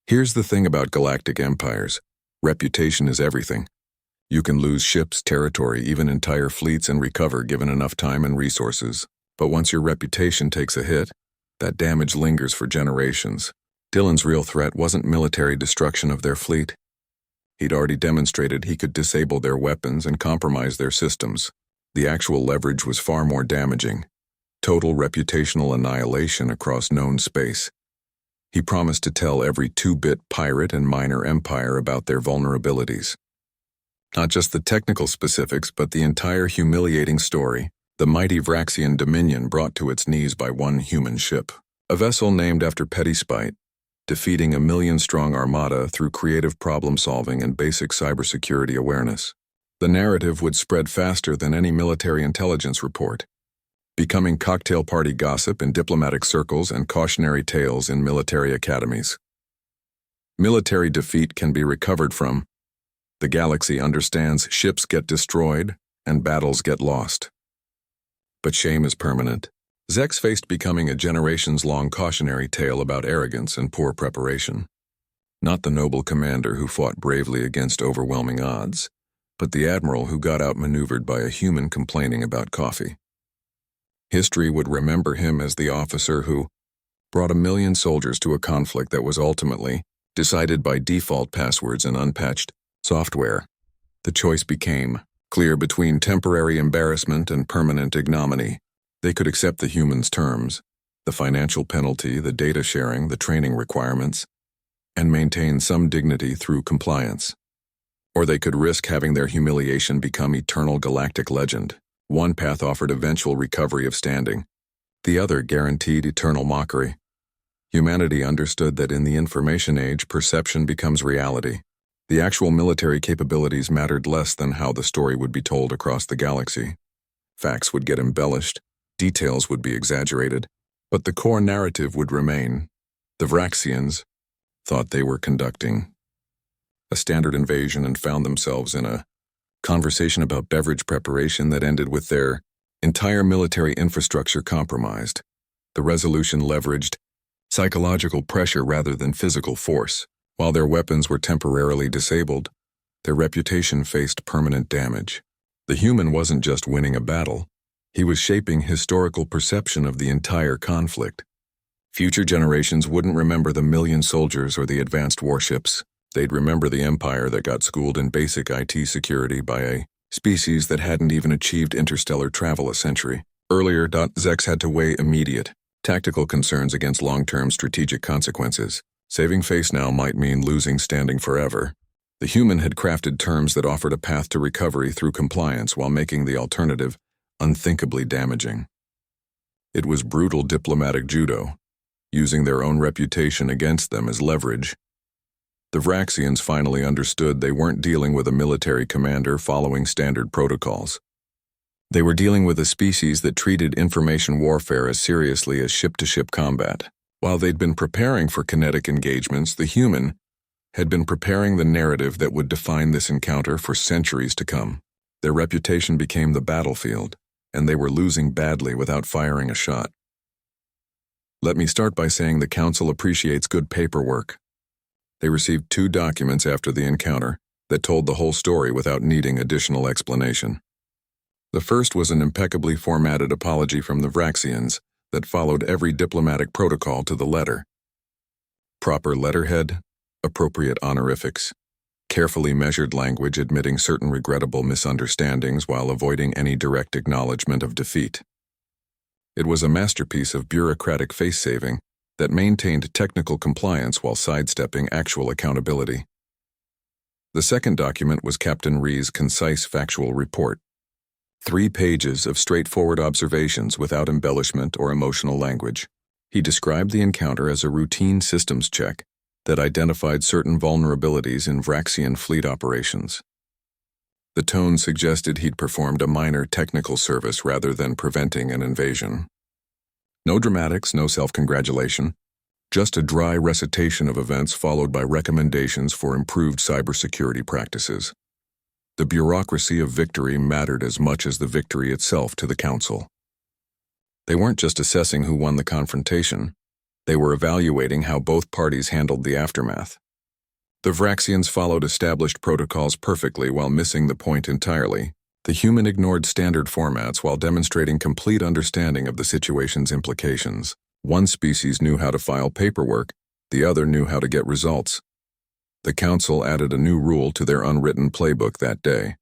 Here's the thing about galactic empires. Reputation is everything. You can lose ships, territory, even entire fleets and recover given enough time and resources. But once your reputation takes a hit, that damage lingers for generations. Dylan's real threat wasn't military destruction of their fleet. He'd already demonstrated he could disable their weapons and compromise their systems. The actual leverage was far more damaging. Total reputational annihilation across known space. He promised to tell every 2-bit pirate and minor empire about their vulnerabilities. Not just the technical specifics, but the entire humiliating story. The mighty Vraxian dominion brought to its knees by one human ship. A vessel named after petty spite, defeating a million-strong armada through creative problem-solving and basic cybersecurity awareness. The narrative would spread faster than any military intelligence report, becoming cocktail party gossip in diplomatic circles and cautionary tales in military academies. Military defeat can be recovered from. The galaxy understands ships get destroyed and battles get lost. But shame is permanent. Zex faced becoming a generations-long cautionary tale about arrogance and poor preparation. Not the noble commander who fought bravely against overwhelming odds, but the admiral who got outmaneuvered by a human complaining about coffee. History would remember him as the officer who brought 1 million soldiers to a conflict that was ultimately decided by default passwords and unpatched software. The choice became clear between temporary embarrassment and permanent ignominy. They could accept the humans' terms, the financial penalty, the data sharing, the training requirements, and maintain some dignity through compliance. Or they could risk having their humiliation become eternal galactic legend. One path offered eventual recovery of standing. The other guaranteed eternal mockery. Humanity understood that in the information age, perception becomes reality. The actual military capabilities mattered less than how the story would be told across the galaxy. Facts would get embellished, details would be exaggerated, but the core narrative would remain. The Vraxians thought they were conducting a standard invasion and found themselves in a conversation about beverage preparation that ended with their entire military infrastructure compromised. The resolution leveraged psychological pressure rather than physical force. While their weapons were temporarily disabled, their reputation faced permanent damage. The human wasn't just winning a battle, he was shaping historical perception of the entire conflict. Future generations wouldn't remember the 1 million soldiers or the advanced warships. They'd remember the empire that got schooled in basic IT security by a species that hadn't even achieved interstellar travel a century earlier. Zex had to weigh immediate, tactical concerns against long-term strategic consequences. Saving face now might mean losing standing forever. The human had crafted terms that offered a path to recovery through compliance while making the alternative unthinkably damaging. It was brutal diplomatic judo, using their own reputation against them as leverage. The Vraxians finally understood they weren't dealing with a military commander following standard protocols. They were dealing with a species that treated information warfare as seriously as ship-to-ship combat. While they'd been preparing for kinetic engagements, the human had been preparing the narrative that would define this encounter for centuries to come. Their reputation became the battlefield, and they were losing badly without firing a shot. Let me start by saying the Council appreciates good paperwork. They received 2 documents after the encounter that told the whole story without needing additional explanation. The first was an impeccably formatted apology from the Vraxians that followed every diplomatic protocol to the letter. Proper letterhead, appropriate honorifics, carefully measured language admitting certain regrettable misunderstandings while avoiding any direct acknowledgement of defeat. It was a masterpiece of bureaucratic face-saving that maintained technical compliance while sidestepping actual accountability. The second document was Captain Ree's concise factual report. 3 pages of straightforward observations without embellishment or emotional language. He described the encounter as a routine systems check that identified certain vulnerabilities in Vraxian fleet operations. The tone suggested he'd performed a minor technical service rather than preventing an invasion. No dramatics, no self-congratulation, just a dry recitation of events followed by recommendations for improved cybersecurity practices. The bureaucracy of victory mattered as much as the victory itself to the Council. They weren't just assessing who won the confrontation, They were evaluating how both parties handled the aftermath. The Vraxians followed established protocols perfectly while missing the point entirely. The human ignored standard formats while demonstrating complete understanding of the situation's implications. One species knew how to file paperwork, the other knew how to get results. The Council added a new rule to their unwritten playbook that day.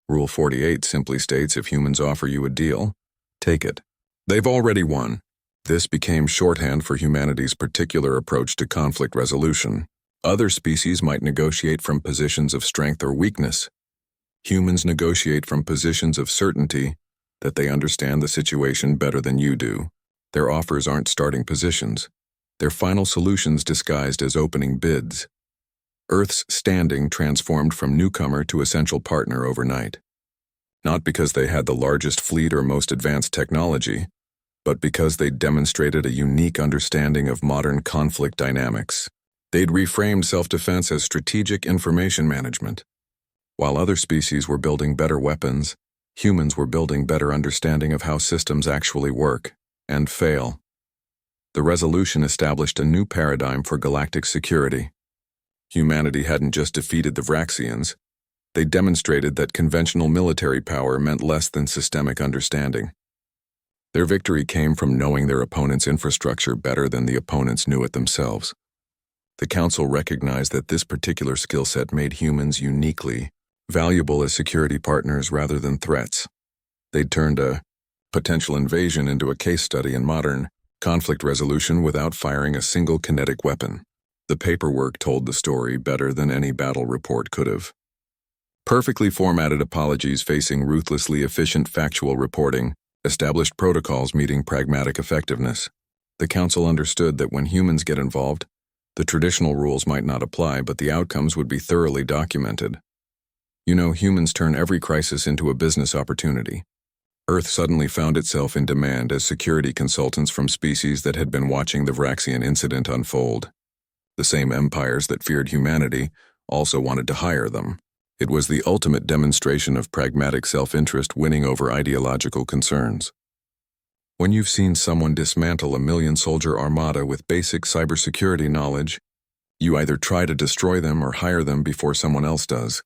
Rule 48 simply states if humans offer you a deal, take it. They've already won. This became shorthand for humanity's particular approach to conflict resolution. Other species might negotiate from positions of strength or weakness. Humans negotiate from positions of certainty that they understand the situation better than you do. Their offers aren't starting positions. They're final solutions disguised as opening bids. Earth's standing transformed from newcomer to essential partner overnight. Not because they had the largest fleet or most advanced technology, but because they demonstrated a unique understanding of modern conflict dynamics. They'd reframed self-defense as strategic information management. While other species were building better weapons, humans were building better understanding of how systems actually work and fail. The resolution established a new paradigm for galactic security. Humanity hadn't just defeated the Vraxians. They demonstrated that conventional military power meant less than systemic understanding. Their victory came from knowing their opponent's infrastructure better than the opponents knew it themselves. The Council recognized that this particular skill set made humans uniquely valuable as security partners rather than threats. They'd turned a potential invasion into a case study in modern conflict resolution without firing a single kinetic weapon. The paperwork told the story better than any battle report could have. Perfectly formatted apologies facing ruthlessly efficient factual reporting, established protocols meeting pragmatic effectiveness. The Council understood that when humans get involved, the traditional rules might not apply, but the outcomes would be thoroughly documented. You know, humans turn every crisis into a business opportunity. Earth suddenly found itself in demand as security consultants from species that had been watching the Vraxian incident unfold. The same empires that feared humanity also wanted to hire them. It was the ultimate demonstration of pragmatic self-interest winning over ideological concerns. When you've seen someone dismantle a million-soldier armada with basic cybersecurity knowledge, you either try to destroy them or hire them before someone else does.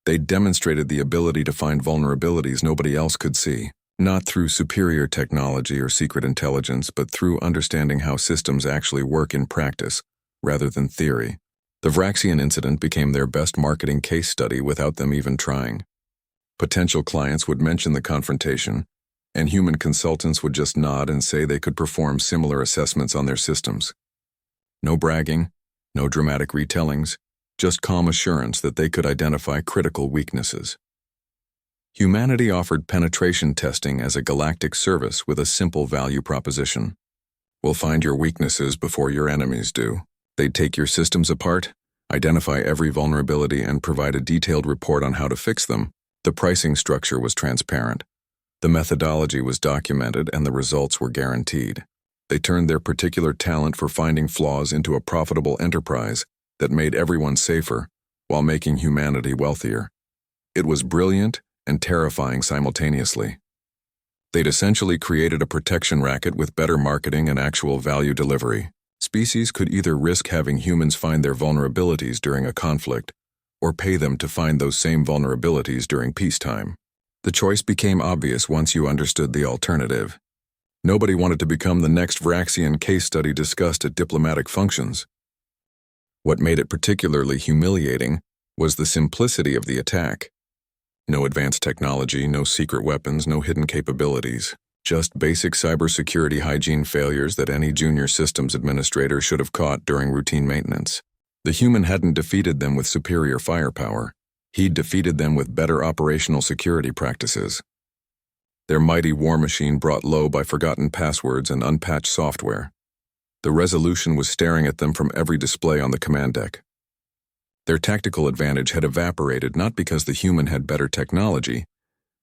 They demonstrated the ability to find vulnerabilities nobody else could see, not through superior technology or secret intelligence, but through understanding how systems actually work in practice, rather than theory. The Vraxian incident became their best marketing case study without them even trying. Potential clients would mention the confrontation, and human consultants would just nod and say they could perform similar assessments on their systems. No bragging, no dramatic retellings, just calm assurance that they could identify critical weaknesses. Humanity offered penetration testing as a galactic service with a simple value proposition. We'll find your weaknesses before your enemies do. They'd take your systems apart, identify every vulnerability, and provide a detailed report on how to fix them. The pricing structure was transparent. The methodology was documented, and the results were guaranteed. They turned their particular talent for finding flaws into a profitable enterprise that made everyone safer while making humanity wealthier. It was brilliant and terrifying simultaneously. They'd essentially created a protection racket with better marketing and actual value delivery. Species could either risk having humans find their vulnerabilities during a conflict, or pay them to find those same vulnerabilities during peacetime. The choice became obvious once you understood the alternative. Nobody wanted to become the next Vraxian case study discussed at diplomatic functions. What made it particularly humiliating was the simplicity of the attack. No advanced technology, no secret weapons, no hidden capabilities. Just basic cybersecurity hygiene failures that any junior systems administrator should have caught during routine maintenance. The human hadn't defeated them with superior firepower. He'd defeated them with better operational security practices. Their mighty war machine brought low by forgotten passwords and unpatched software. The resolution was staring at them from every display on the command deck. Their tactical advantage had evaporated not because the human had better technology,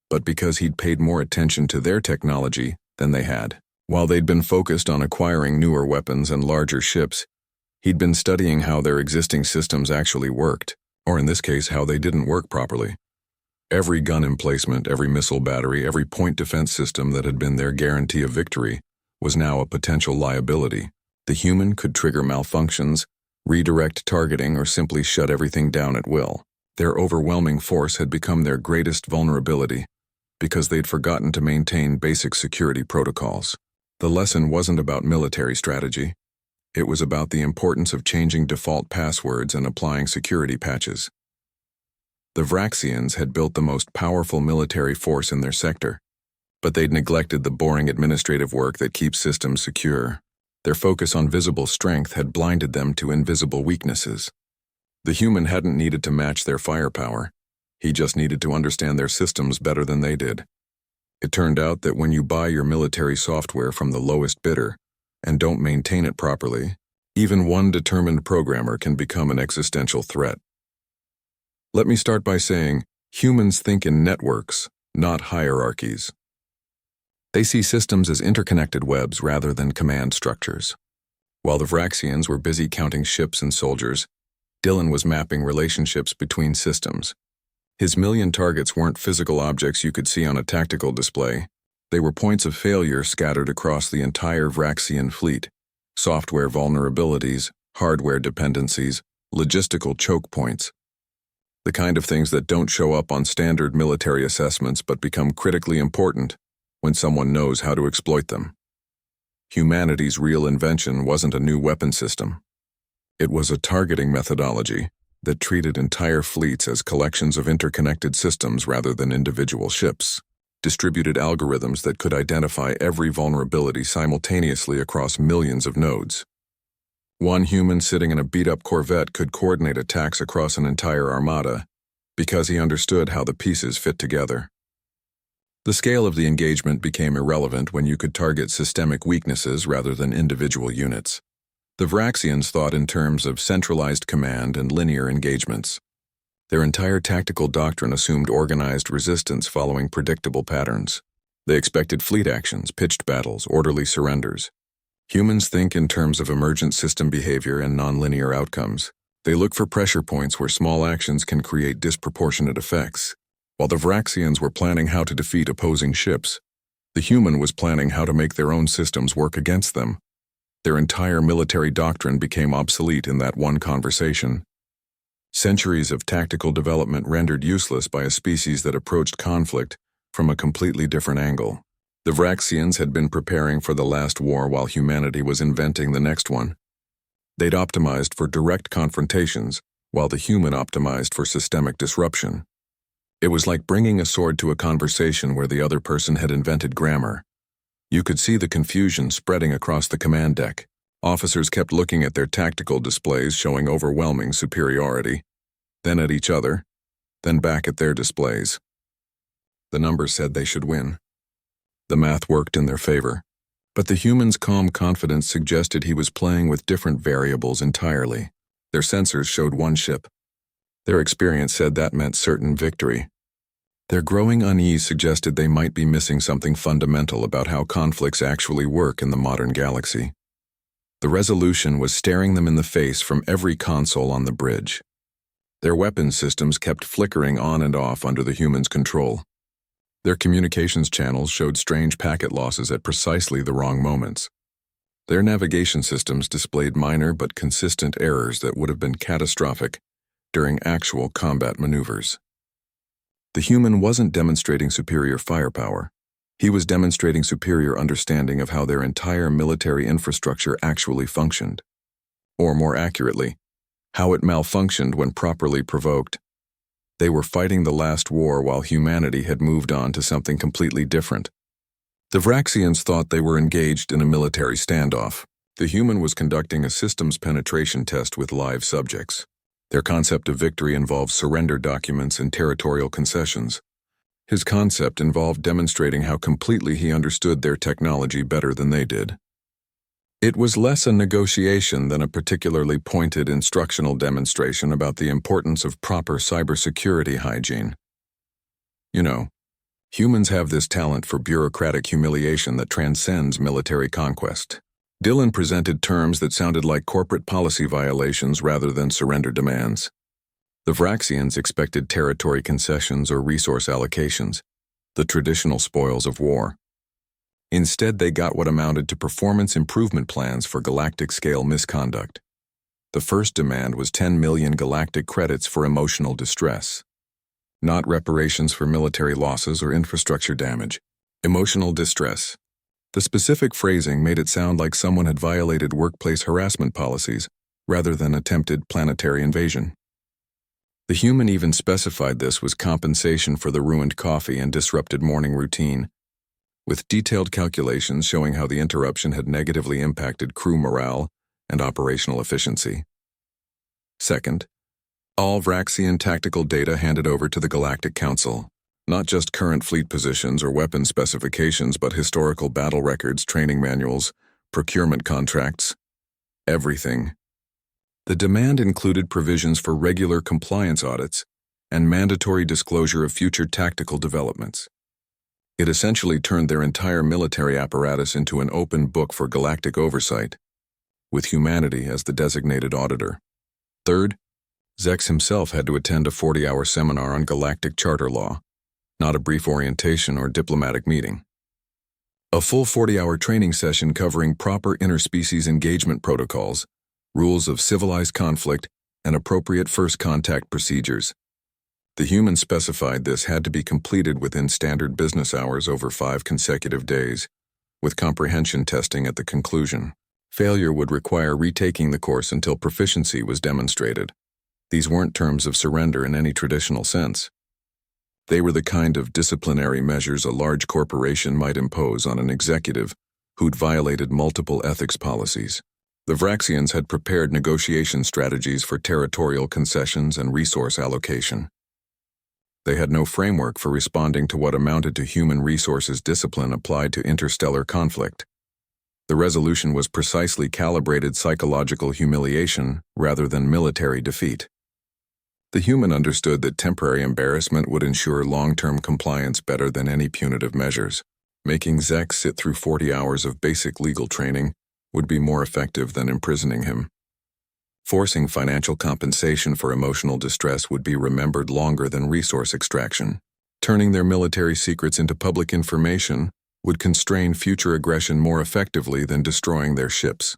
but because he'd paid more attention to their technology than they had. While they'd been focused on acquiring newer weapons and larger ships, he'd been studying how their existing systems actually worked, or in this case, how they didn't work properly. Every gun emplacement, every missile battery, every point defense system that had been their guarantee of victory was now a potential liability. The human could trigger malfunctions, redirect targeting, or simply shut everything down at will. Their overwhelming force had become their greatest vulnerability because they'd forgotten to maintain basic security protocols. The lesson wasn't about military strategy. It was about the importance of changing default passwords and applying security patches. The Vraxians had built the most powerful military force in their sector, but they'd neglected the boring administrative work that keeps systems secure. Their focus on visible strength had blinded them to invisible weaknesses. The human hadn't needed to match their firepower. He just needed to understand their systems better than they did. It turned out that when you buy your military software from the lowest bidder and don't maintain it properly, even one determined programmer can become an existential threat. Let me start by saying, humans think in networks, not hierarchies. They see systems as interconnected webs rather than command structures. While the Vraxians were busy counting ships and soldiers, Dylan was mapping relationships between systems. His million targets weren't physical objects you could see on a tactical display. They were points of failure scattered across the entire Vraxian fleet. Software vulnerabilities, hardware dependencies, logistical choke points. The kind of things that don't show up on standard military assessments but become critically important when someone knows how to exploit them. Humanity's real invention wasn't a new weapon system. It was a targeting methodology that treated entire fleets as collections of interconnected systems rather than individual ships, distributed algorithms that could identify every vulnerability simultaneously across millions of nodes. One human sitting in a beat-up Corvette could coordinate attacks across an entire armada because he understood how the pieces fit together. The scale of the engagement became irrelevant when you could target systemic weaknesses rather than individual units. The Vraxians thought in terms of centralized command and linear engagements. Their entire tactical doctrine assumed organized resistance following predictable patterns. They expected fleet actions, pitched battles, orderly surrenders. Humans think in terms of emergent system behavior and nonlinear outcomes. They look for pressure points where small actions can create disproportionate effects. While the Vraxians were planning how to defeat opposing ships, the human was planning how to make their own systems work against them. Their entire military doctrine became obsolete in that one conversation. Centuries of tactical development rendered useless by a species that approached conflict from a completely different angle. The Vraxians had been preparing for the last war while humanity was inventing the next one. They'd optimized for direct confrontations, while the human optimized for systemic disruption. It was like bringing a sword to a conversation where the other person had invented grammar. You could see the confusion spreading across the command deck. Officers kept looking at their tactical displays showing overwhelming superiority, then at each other, then back at their displays. The numbers said they should win. The math worked in their favor, but the human's calm confidence suggested he was playing with different variables entirely. Their sensors showed one ship. Their experience said that meant certain victory. Their growing unease suggested they might be missing something fundamental about how conflicts actually work in the modern galaxy. The resolution was staring them in the face from every console on the bridge. Their weapons systems kept flickering on and off under the human's control. Their communications channels showed strange packet losses at precisely the wrong moments. Their navigation systems displayed minor but consistent errors that would have been catastrophic during actual combat maneuvers. The human wasn't demonstrating superior firepower. He was demonstrating superior understanding of how their entire military infrastructure actually functioned. Or more accurately, how it malfunctioned when properly provoked. They were fighting the last war while humanity had moved on to something completely different. The Vraxians thought they were engaged in a military standoff. The human was conducting a systems penetration test with live subjects. Their concept of victory involved surrender documents and territorial concessions. His concept involved demonstrating how completely he understood their technology better than they did. It was less a negotiation than a particularly pointed instructional demonstration about the importance of proper cybersecurity hygiene. You know, humans have this talent for bureaucratic humiliation that transcends military conquest. Dylan presented terms that sounded like corporate policy violations rather than surrender demands. The Vraxians expected territory concessions or resource allocations, the traditional spoils of war. Instead, they got what amounted to performance improvement plans for galactic-scale misconduct. The first demand was 10 million galactic credits for emotional distress. Not reparations for military losses or infrastructure damage. Emotional distress. The specific phrasing made it sound like someone had violated workplace harassment policies rather than attempted planetary invasion. The human even specified this was compensation for the ruined coffee and disrupted morning routine, with detailed calculations showing how the interruption had negatively impacted crew morale and operational efficiency. Second, all Vraxian tactical data handed over to the Galactic Council. Not just current fleet positions or weapon specifications, but historical battle records, training manuals, procurement contracts, everything. The demand included provisions for regular compliance audits and mandatory disclosure of future tactical developments. It essentially turned their entire military apparatus into an open book for galactic oversight, with humanity as the designated auditor. Third, Zex himself had to attend a 40-hour seminar on galactic charter law, not a brief orientation or diplomatic meeting. A full 40-hour training session covering proper interspecies engagement protocols, rules of civilized conflict, and appropriate first contact procedures. The human specified this had to be completed within standard business hours over 5 consecutive days, with comprehension testing at the conclusion. Failure would require retaking the course until proficiency was demonstrated. These weren't terms of surrender in any traditional sense. They were the kind of disciplinary measures a large corporation might impose on an executive who'd violated multiple ethics policies. The Vraxians had prepared negotiation strategies for territorial concessions and resource allocation. They had no framework for responding to what amounted to human resources discipline applied to interstellar conflict. The resolution was precisely calibrated psychological humiliation rather than military defeat. The human understood that temporary embarrassment would ensure long-term compliance better than any punitive measures. Making Zex sit through 40 hours of basic legal training would be more effective than imprisoning him. Forcing financial compensation for emotional distress would be remembered longer than resource extraction. Turning their military secrets into public information would constrain future aggression more effectively than destroying their ships.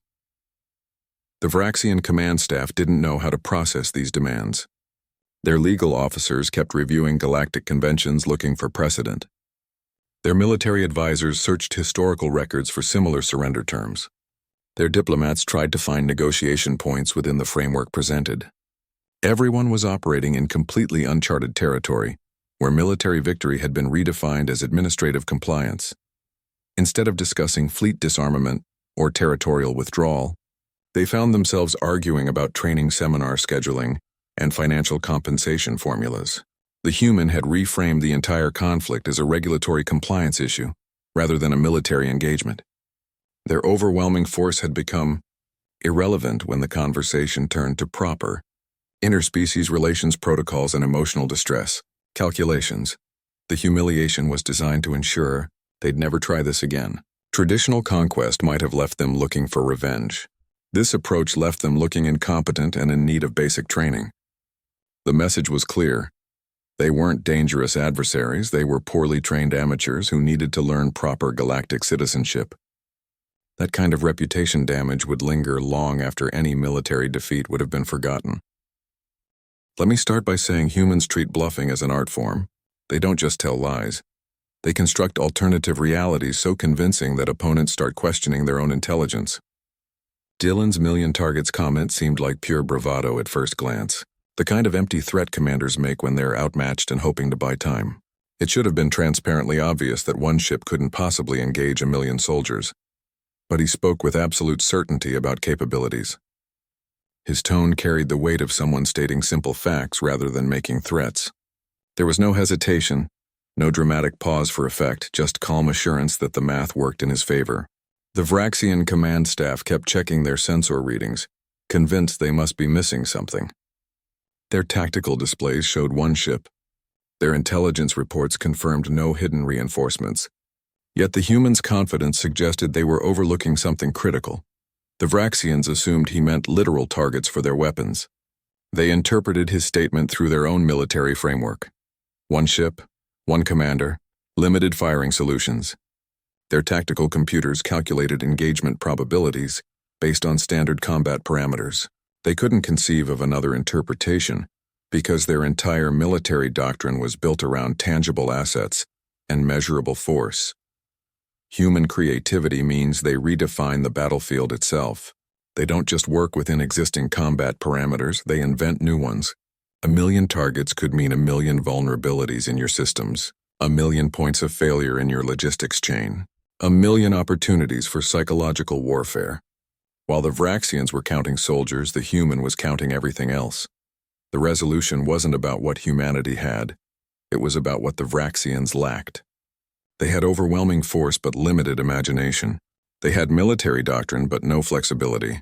The Vraxian command staff didn't know how to process these demands. Their legal officers kept reviewing galactic conventions looking for precedent. Their military advisors searched historical records for similar surrender terms. Their diplomats tried to find negotiation points within the framework presented. Everyone was operating in completely uncharted territory, where military victory had been redefined as administrative compliance. Instead of discussing fleet disarmament or territorial withdrawal, they found themselves arguing about training seminar scheduling and financial compensation formulas. The human had reframed the entire conflict as a regulatory compliance issue, rather than a military engagement. Their overwhelming force had become irrelevant when the conversation turned to proper interspecies relations protocols and emotional distress calculations. The humiliation was designed to ensure they'd never try this again. Traditional conquest might have left them looking for revenge. This approach left them looking incompetent and in need of basic training. The message was clear. They weren't dangerous adversaries, they were poorly trained amateurs who needed to learn proper galactic citizenship. That kind of reputation damage would linger long after any military defeat would have been forgotten. Let me start by saying humans treat bluffing as an art form. They don't just tell lies. They construct alternative realities so convincing that opponents start questioning their own intelligence. Dylan's million targets comment seemed like pure bravado at first glance. The kind of empty threat commanders make when they're outmatched and hoping to buy time. It should have been transparently obvious that one ship couldn't possibly engage 1 million soldiers. But he spoke with absolute certainty about capabilities. His tone carried the weight of someone stating simple facts rather than making threats. There was no hesitation, no dramatic pause for effect, just calm assurance that the math worked in his favor. The Vraxian command staff kept checking their sensor readings, convinced they must be missing something. Their tactical displays showed one ship. Their intelligence reports confirmed no hidden reinforcements. Yet the humans' confidence suggested they were overlooking something critical. The Vraxians assumed he meant literal targets for their weapons. They interpreted his statement through their own military framework. One ship, one commander, limited firing solutions. Their tactical computers calculated engagement probabilities based on standard combat parameters. They couldn't conceive of another interpretation because their entire military doctrine was built around tangible assets and measurable force. Human creativity means they redefine the battlefield itself. They don't just work within existing combat parameters, they invent new ones. 1,000,000 targets could mean 1,000,000 vulnerabilities in your systems, 1,000,000 points of failure in your logistics chain, 1,000,000 opportunities for psychological warfare. While the Vraxians were counting soldiers, the human was counting everything else. The resolution wasn't about what humanity had, it was about what the Vraxians lacked. They had overwhelming force but limited imagination. They had military doctrine but no flexibility.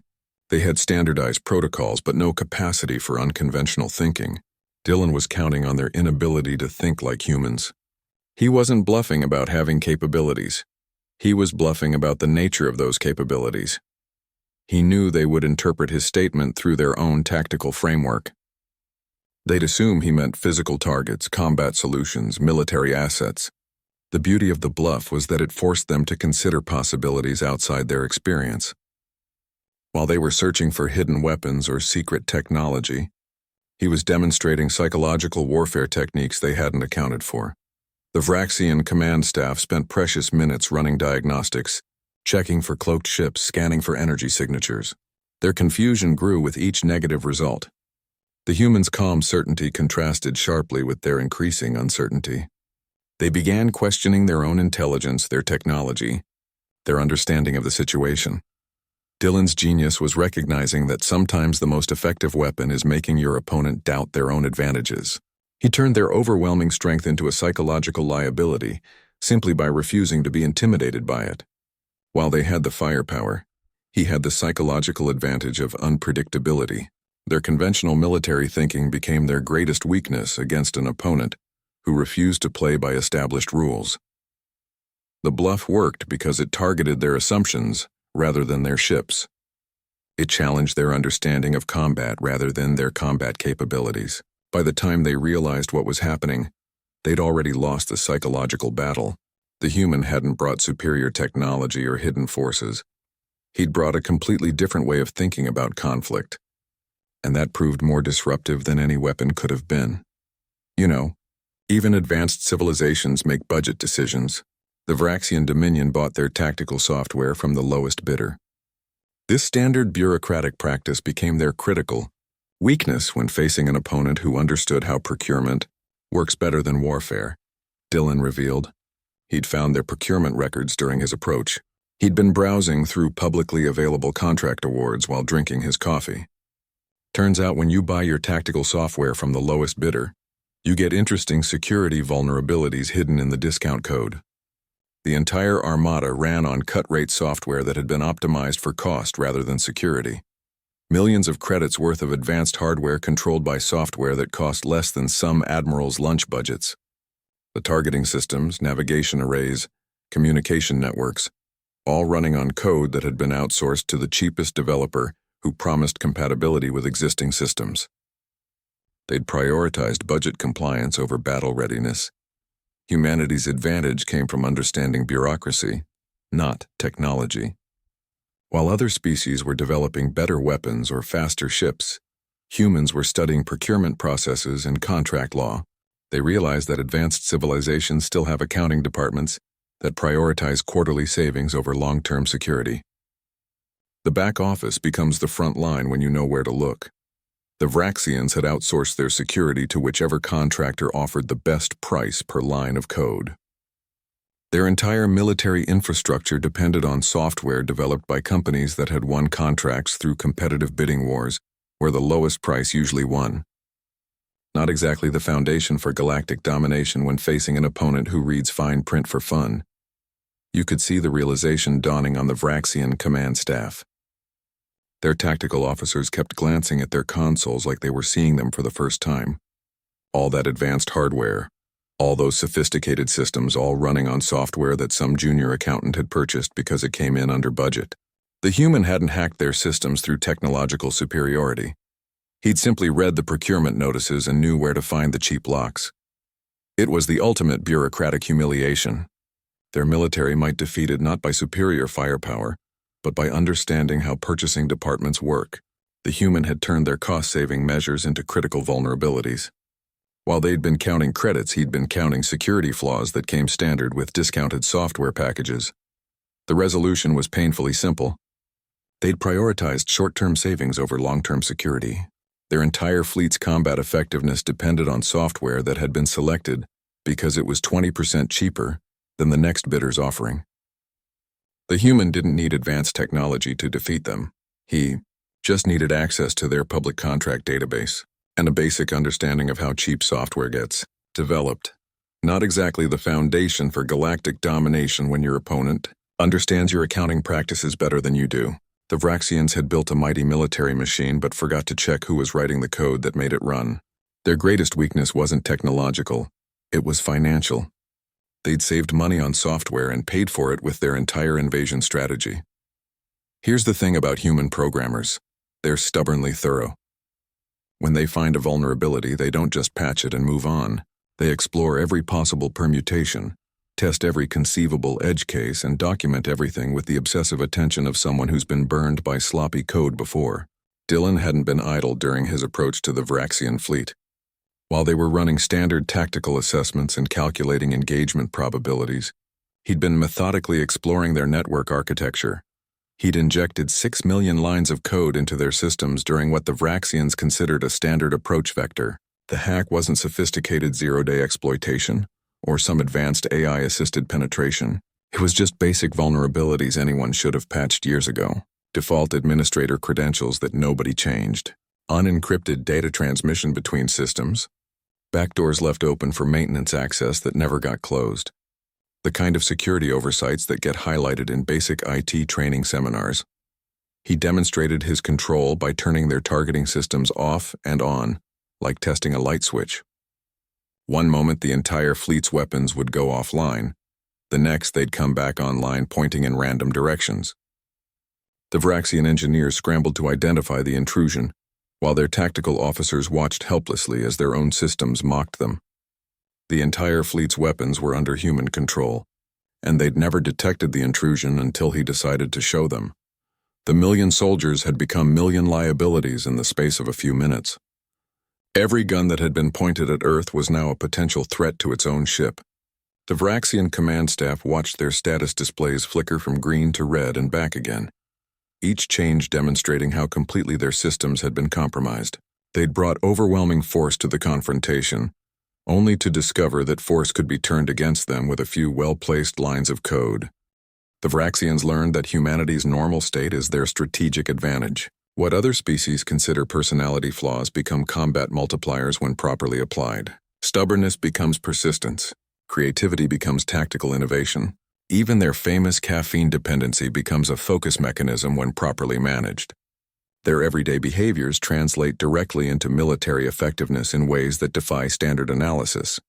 They had standardized protocols but no capacity for unconventional thinking. Dylan was counting on their inability to think like humans. He wasn't bluffing about having capabilities. He was bluffing about the nature of those capabilities. He knew they would interpret his statement through their own tactical framework. They'd assume he meant physical targets, combat solutions, military assets. The beauty of the bluff was that it forced them to consider possibilities outside their experience. While they were searching for hidden weapons or secret technology, he was demonstrating psychological warfare techniques they hadn't accounted for. The Vraxian command staff spent precious minutes running diagnostics, checking for cloaked ships, scanning for energy signatures. Their confusion grew with each negative result. The humans' calm certainty contrasted sharply with their increasing uncertainty. They began questioning their own intelligence, their technology, their understanding of the situation. Dylan's genius was recognizing that sometimes the most effective weapon is making your opponent doubt their own advantages. He turned their overwhelming strength into a psychological liability simply by refusing to be intimidated by it. While they had the firepower, he had the psychological advantage of unpredictability. Their conventional military thinking became their greatest weakness against an opponent who refused to play by established rules. The bluff worked because it targeted their assumptions rather than their ships. It challenged their understanding of combat rather than their combat capabilities. By the time they realized what was happening, they'd already lost the psychological battle. The human hadn't brought superior technology or hidden forces. He'd brought a completely different way of thinking about conflict, and that proved more disruptive than any weapon could have been. You know, even advanced civilizations make budget decisions. The Vraxian Dominion bought their tactical software from the lowest bidder. This standard bureaucratic practice became their critical weakness when facing an opponent who understood how procurement works better than warfare. Dylan revealed. He'd found their procurement records during his approach. He'd been browsing through publicly available contract awards while drinking his coffee. Turns out when you buy your tactical software from the lowest bidder, you get interesting security vulnerabilities hidden in the discount code. The entire armada ran on cut-rate software that had been optimized for cost rather than security. Millions of credits worth of advanced hardware controlled by software that cost less than some admirals' lunch budgets. The targeting systems, navigation arrays, communication networks, all running on code that had been outsourced to the cheapest developer who promised compatibility with existing systems. They'd prioritized budget compliance over battle readiness. Humanity's advantage came from understanding bureaucracy, not technology. While other species were developing better weapons or faster ships, humans were studying procurement processes and contract law. They realized that advanced civilizations still have accounting departments that prioritize quarterly savings over long-term security. The back office becomes the front line when you know where to look. The Vraxians had outsourced their security to whichever contractor offered the best price per line of code. Their entire military infrastructure depended on software developed by companies that had won contracts through competitive bidding wars, where the lowest price usually won. Not exactly the foundation for galactic domination when facing an opponent who reads fine print for fun. You could see the realization dawning on the Vraxian command staff. Their tactical officers kept glancing at their consoles like they were seeing them for the first time. All that advanced hardware, all those sophisticated systems, all running on software that some junior accountant had purchased because it came in under budget. The human hadn't hacked their systems through technological superiority. He'd simply read the procurement notices and knew where to find the cheap locks. It was the ultimate bureaucratic humiliation. Their military might defeated not by superior firepower, but by understanding how purchasing departments work. The human had turned their cost-saving measures into critical vulnerabilities. While they'd been counting credits, he'd been counting security flaws that came standard with discounted software packages. The resolution was painfully simple. They'd prioritized short-term savings over long-term security. Their entire fleet's combat effectiveness depended on software that had been selected because it was 20% cheaper than the next bidder's offering. The human didn't need advanced technology to defeat them. He just needed access to their public contract database and a basic understanding of how cheap software gets developed. Not exactly the foundation for galactic domination when your opponent understands your accounting practices better than you do. The Vraxians had built a mighty military machine but forgot to check who was writing the code that made it run. Their greatest weakness wasn't technological, it was financial. They'd saved money on software and paid for it with their entire invasion strategy. Here's the thing about human programmers. They're stubbornly thorough. When they find a vulnerability, they don't just patch it and move on. They explore every possible permutation, test every conceivable edge case, and document everything with the obsessive attention of someone who's been burned by sloppy code before. Dylan hadn't been idle during his approach to the Vraxian fleet. While they were running standard tactical assessments and calculating engagement probabilities, he'd been methodically exploring their network architecture. He'd injected 6 million lines of code into their systems during what the Vraxians considered a standard approach vector. The hack wasn't sophisticated zero-day exploitation or some advanced AI-assisted penetration. It was just basic vulnerabilities anyone should have patched years ago. Default administrator credentials that nobody changed. Unencrypted data transmission between systems. Backdoors left open for maintenance access that never got closed. The kind of security oversights that get highlighted in basic IT training seminars. He demonstrated his control by turning their targeting systems off and on, like testing a light switch. One moment the entire fleet's weapons would go offline, the next they'd come back online pointing in random directions. The Vraxian engineers scrambled to identify the intrusion, while their tactical officers watched helplessly as their own systems mocked them. The entire fleet's weapons were under human control, and they'd never detected the intrusion until he decided to show them. The million soldiers had become million liabilities in the space of a few minutes. Every gun that had been pointed at Earth was now a potential threat to its own ship. The Vraxian command staff watched their status displays flicker from green to red and back again, each change demonstrating how completely their systems had been compromised. They'd brought overwhelming force to the confrontation, only to discover that force could be turned against them with a few well-placed lines of code. The Vraxians learned that humanity's normal state is their strategic advantage. What other species consider personality flaws become combat multipliers when properly applied. Stubbornness becomes persistence. Creativity becomes tactical innovation. Even their famous caffeine dependency becomes a focus mechanism when properly managed. Their everyday behaviors translate directly into military effectiveness in ways that defy standard analysis.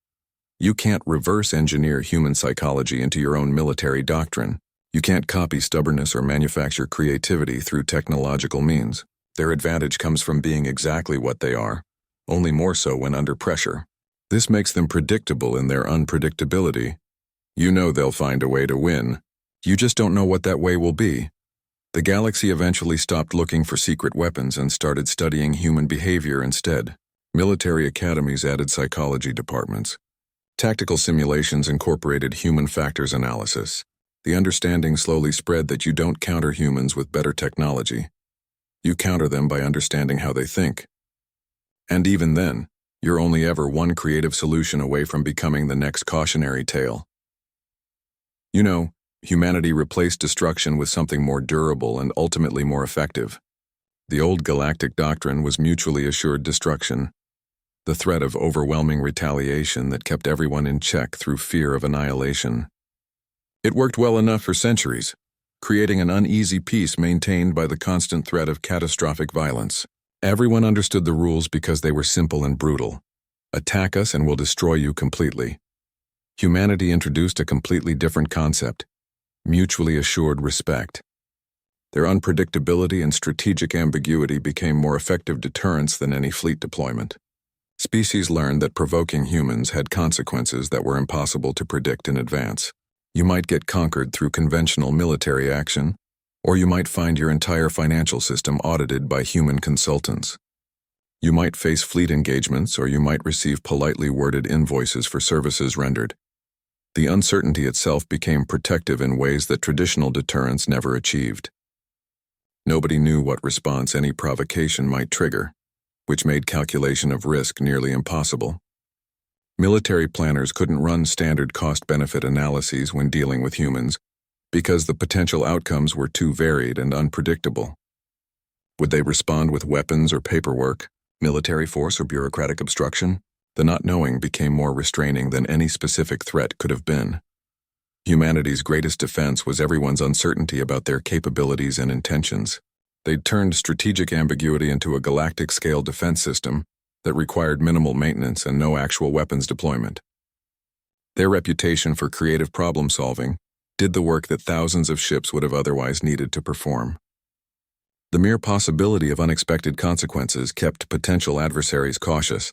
You can't reverse engineer human psychology into your own military doctrine. You can't copy stubbornness or manufacture creativity through technological means. Their advantage comes from being exactly what they are, only more so when under pressure. This makes them predictable in their unpredictability. You know they'll find a way to win. You just don't know what that way will be. The galaxy eventually stopped looking for secret weapons and started studying human behavior instead. Military academies added psychology departments. Tactical simulations incorporated human factors analysis. The understanding slowly spread that you don't counter humans with better technology. You counter them by understanding how they think. And even then, you're only ever one creative solution away from becoming the next cautionary tale. You know, humanity replaced destruction with something more durable and ultimately more effective. The old galactic doctrine was mutually assured destruction, the threat of overwhelming retaliation that kept everyone in check through fear of annihilation. It worked well enough for centuries, creating an uneasy peace maintained by the constant threat of catastrophic violence. Everyone understood the rules because they were simple and brutal. Attack us and we'll destroy you completely. Humanity introduced a completely different concept: mutually assured respect. Their unpredictability and strategic ambiguity became more effective deterrents than any fleet deployment. Species learned that provoking humans had consequences that were impossible to predict in advance. You might get conquered through conventional military action, or you might find your entire financial system audited by human consultants. You might face fleet engagements, or you might receive politely worded invoices for services rendered. The uncertainty itself became protective in ways that traditional deterrence never achieved. Nobody knew what response any provocation might trigger, which made calculation of risk nearly impossible. Military planners couldn't run standard cost-benefit analyses when dealing with humans because the potential outcomes were too varied and unpredictable. Would they respond with weapons or paperwork, military force or bureaucratic obstruction? The not knowing became more restraining than any specific threat could have been. Humanity's greatest defense was everyone's uncertainty about their capabilities and intentions. They'd turned strategic ambiguity into a galactic-scale defense system that required minimal maintenance and no actual weapons deployment. Their reputation for creative problem-solving did the work that thousands of ships would have otherwise needed to perform. The mere possibility of unexpected consequences kept potential adversaries cautious.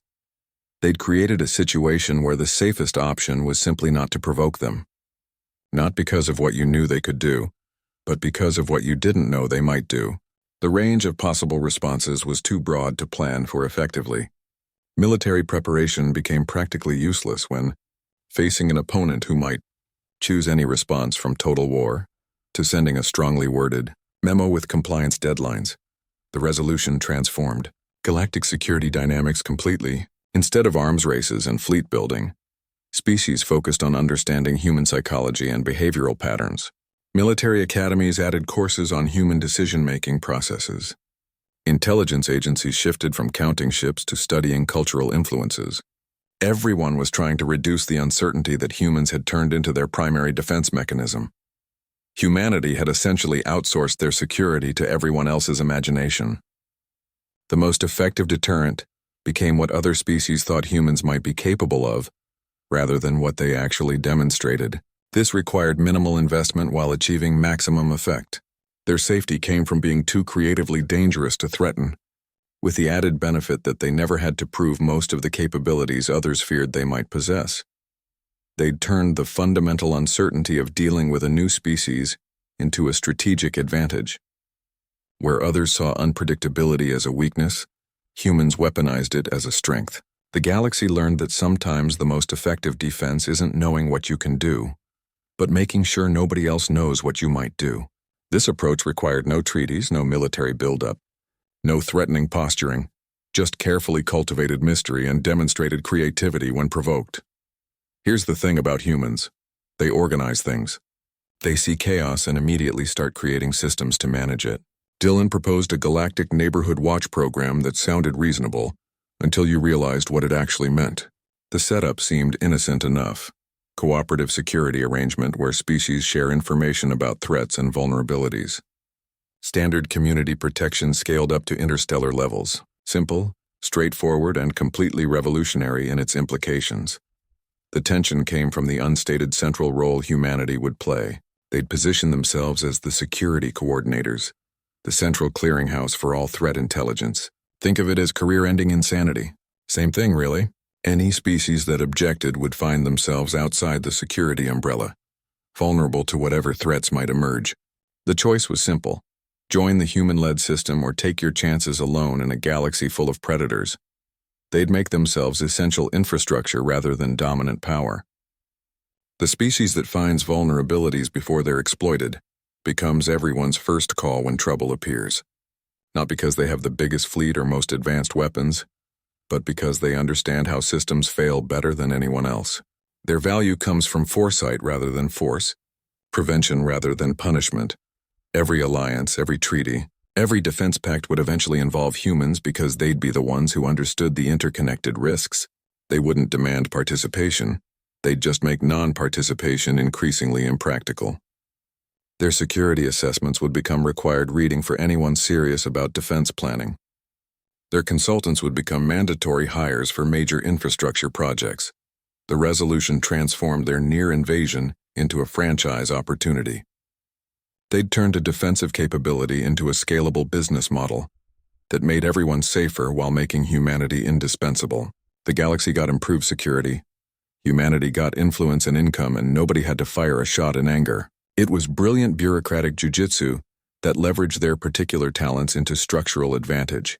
They'd created a situation where the safest option was simply not to provoke them. Not because of what you knew they could do, but because of what you didn't know they might do. The range of possible responses was too broad to plan for effectively. Military preparation became practically useless when, facing an opponent who might choose any response from total war to sending a strongly worded memo with compliance deadlines, the resolution transformed galactic security dynamics completely. Instead of arms races and fleet building, species focused on understanding human psychology and behavioral patterns. Military academies added courses on human decision-making processes. Intelligence agencies shifted from counting ships to studying cultural influences. Everyone was trying to reduce the uncertainty that humans had turned into their primary defense mechanism. Humanity had essentially outsourced their security to everyone else's imagination. The most effective deterrent became what other species thought humans might be capable of, rather than what they actually demonstrated. This required minimal investment while achieving maximum effect. Their safety came from being too creatively dangerous to threaten, with the added benefit that they never had to prove most of the capabilities others feared they might possess. They'd turned the fundamental uncertainty of dealing with a new species into a strategic advantage. Where others saw unpredictability as a weakness, humans weaponized it as a strength. The galaxy learned that sometimes the most effective defense isn't knowing what you can do, but making sure nobody else knows what you might do. This approach required no treaties, no military buildup, no threatening posturing, just carefully cultivated mystery and demonstrated creativity when provoked. Here's the thing about humans. They organize things. They see chaos and immediately start creating systems to manage it. Dylan proposed a galactic neighborhood watch program that sounded reasonable until you realized what it actually meant. The setup seemed innocent enough. Cooperative security arrangement where species share information about threats and vulnerabilities. Standard community protection scaled up to interstellar levels. Simple, straightforward, and completely revolutionary in its implications. The tension came from the unstated central role humanity would play. They'd position themselves as the security coordinators, the central clearinghouse for all threat intelligence. Think of it as career-ending insanity. Same thing, really. Any species that objected would find themselves outside the security umbrella, vulnerable to whatever threats might emerge. The choice was simple. Join the human-led system or take your chances alone in a galaxy full of predators. They'd make themselves essential infrastructure rather than dominant power. The species that finds vulnerabilities before they're exploited becomes everyone's first call when trouble appears. Not because they have the biggest fleet or most advanced weapons, but because they understand how systems fail better than anyone else. Their value comes from foresight rather than force, prevention rather than punishment. Every alliance, every treaty, every defense pact would eventually involve humans because they'd be the ones who understood the interconnected risks. They wouldn't demand participation. They'd just make non-participation increasingly impractical. Their security assessments would become required reading for anyone serious about defense planning. Their consultants would become mandatory hires for major infrastructure projects. The resolution transformed their near invasion into a franchise opportunity. They'd turned a defensive capability into a scalable business model that made everyone safer while making humanity indispensable. The galaxy got improved security, Humanity got influence and income, and nobody had to fire a shot in anger. It was brilliant bureaucratic jujitsu that leveraged their particular talents into structural advantage.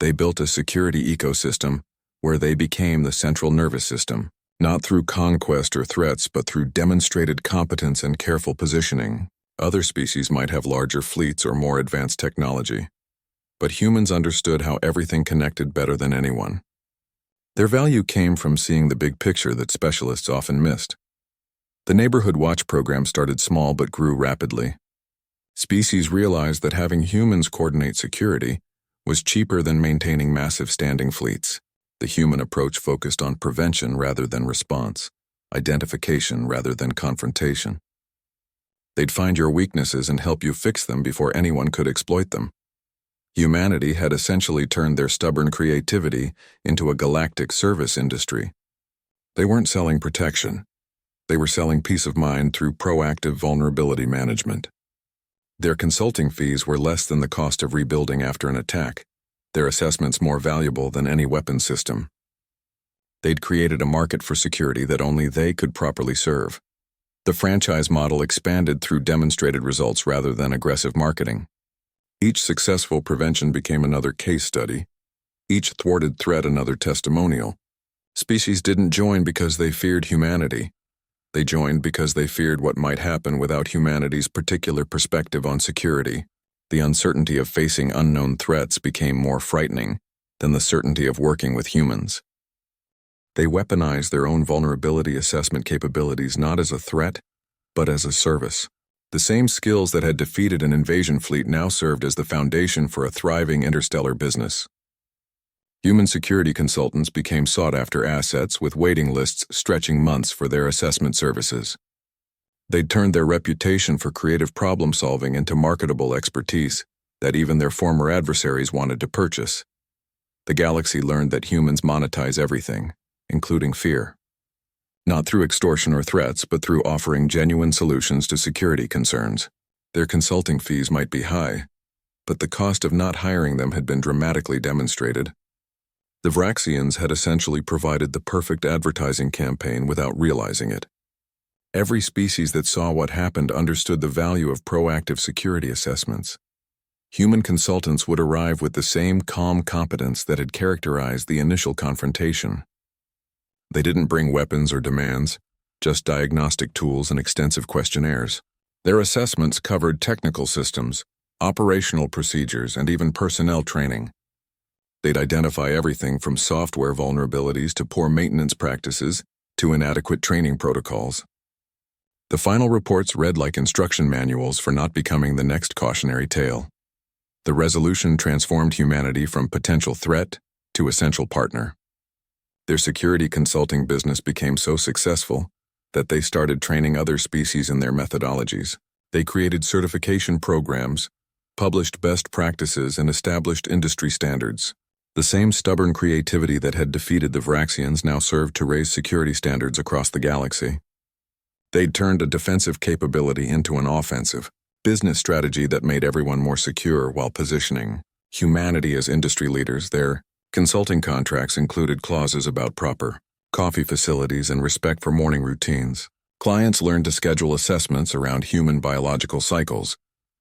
They built a security ecosystem where they became the central nervous system, not through conquest or threats, but through demonstrated competence and careful positioning. Other species might have larger fleets or more advanced technology, but humans understood how everything connected better than anyone. Their value came from seeing the big picture that specialists often missed. The Neighborhood Watch program started small but grew rapidly. Species realized that having humans coordinate security was cheaper than maintaining massive standing fleets. The human approach focused on prevention rather than response, identification rather than confrontation. They'd find your weaknesses and help you fix them before anyone could exploit them. Humanity had essentially turned their stubborn creativity into a galactic service industry. They weren't selling protection. They were selling peace of mind through proactive vulnerability management. Their consulting fees were less than the cost of rebuilding after an attack, their assessments more valuable than any weapon system. They'd created a market for security that only they could properly serve. The franchise model expanded through demonstrated results rather than aggressive marketing. Each successful prevention became another case study, each thwarted threat another testimonial. Species didn't join because they feared humanity. They joined because they feared what might happen without humanity's particular perspective on security. The uncertainty of facing unknown threats became more frightening than the certainty of working with humans. They weaponized their own vulnerability assessment capabilities not as a threat, but as a service. The same skills that had defeated an invasion fleet now served as the foundation for a thriving interstellar business. Human security consultants became sought-after assets with waiting lists stretching months for their assessment services. They'd turned their reputation for creative problem-solving into marketable expertise that even their former adversaries wanted to purchase. The galaxy learned that humans monetize everything, including fear. Not through extortion or threats, but through offering genuine solutions to security concerns. Their consulting fees might be high, but the cost of not hiring them had been dramatically demonstrated. The Vraxians had essentially provided the perfect advertising campaign without realizing it. Every species that saw what happened understood the value of proactive security assessments. Human consultants would arrive with the same calm competence that had characterized the initial confrontation. They didn't bring weapons or demands, just diagnostic tools and extensive questionnaires. Their assessments covered technical systems, operational procedures, and even personnel training. They'd identify everything from software vulnerabilities to poor maintenance practices to inadequate training protocols. The final reports read like instruction manuals for not becoming the next cautionary tale. The resolution transformed humanity from potential threat to essential partner. Their security consulting business became so successful that they started training other species in their methodologies. They created certification programs, published best practices, and established industry standards. The same stubborn creativity that had defeated the Vraxians now served to raise security standards across the galaxy. They'd turned a defensive capability into an offensive business strategy that made everyone more secure while positioning humanity as industry leaders. Their consulting contracts included clauses about proper coffee facilities and respect for morning routines. Clients learned to schedule assessments around human biological cycles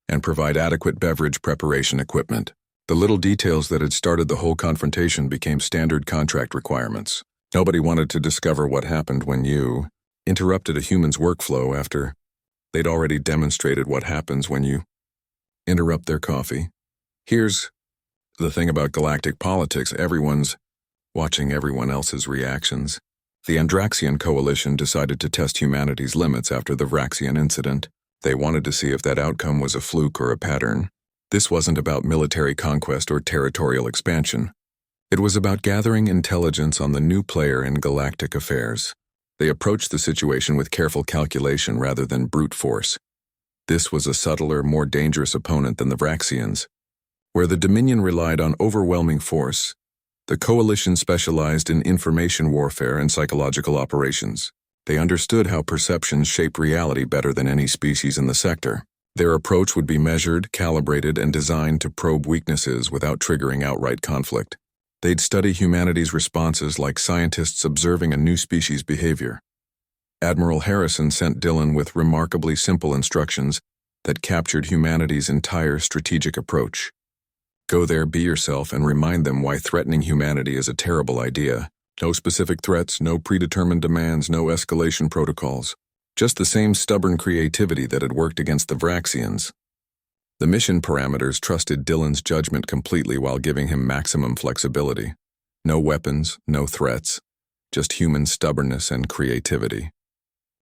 and provide adequate beverage preparation equipment. The little details that had started the whole confrontation became standard contract requirements. Nobody wanted to discover what happened when you interrupted a human's workflow after they'd already demonstrated what happens when you interrupt their coffee. Here's the thing about galactic politics: everyone's watching everyone else's reactions. The Andraxian coalition decided to test humanity's limits after the Vraxian incident. They wanted to see if that outcome was a fluke or a pattern. This wasn't about military conquest or territorial expansion. It was about gathering intelligence on the new player in galactic affairs. They approached the situation with careful calculation rather than brute force. This was a subtler, more dangerous opponent than the Vraxians. Where the Dominion relied on overwhelming force, the Coalition specialized in information warfare and psychological operations. They understood how perceptions shape reality better than any species in the sector. Their approach would be measured, calibrated, and designed to probe weaknesses without triggering outright conflict. They'd study humanity's responses like scientists observing a new species' behavior. Admiral Harrison sent Dylan with remarkably simple instructions that captured humanity's entire strategic approach. Go there, be yourself, and remind them why threatening humanity is a terrible idea. No specific threats, no predetermined demands, no escalation protocols. Just the same stubborn creativity that had worked against the Vraxians. The mission parameters trusted Dylan's judgment completely while giving him maximum flexibility. No weapons, no threats, just human stubbornness and creativity.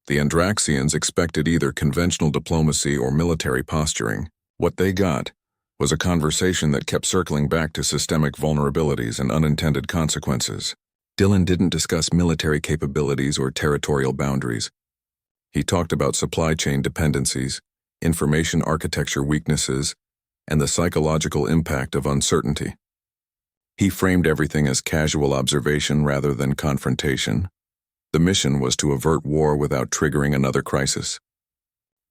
The Andraxians expected either conventional diplomacy or military posturing. What they got was a conversation that kept circling back to systemic vulnerabilities and unintended consequences. Dylan didn't discuss military capabilities or territorial boundaries. He talked about supply chain dependencies, information architecture weaknesses, and the psychological impact of uncertainty. He framed everything as casual observation rather than confrontation. The mission was to avert war without triggering another crisis.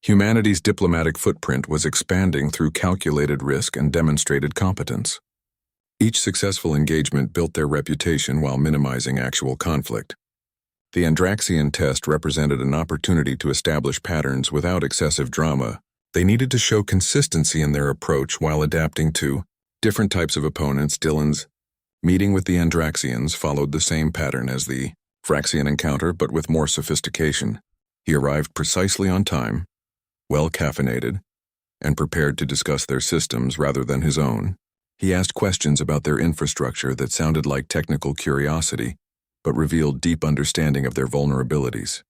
Humanity's diplomatic footprint was expanding through calculated risk and demonstrated competence. Each successful engagement built their reputation while minimizing actual conflict. The Andraxian test represented an opportunity to establish patterns without excessive drama. They needed to show consistency in their approach while adapting to different types of opponents. Dylan's meeting with the Andraxians followed the same pattern as the Vraxian encounter, but with more sophistication. He arrived precisely on time, well caffeinated, and prepared to discuss their systems rather than his own. He asked questions about their infrastructure that sounded like technical curiosity, but revealed deep understanding of their vulnerabilities.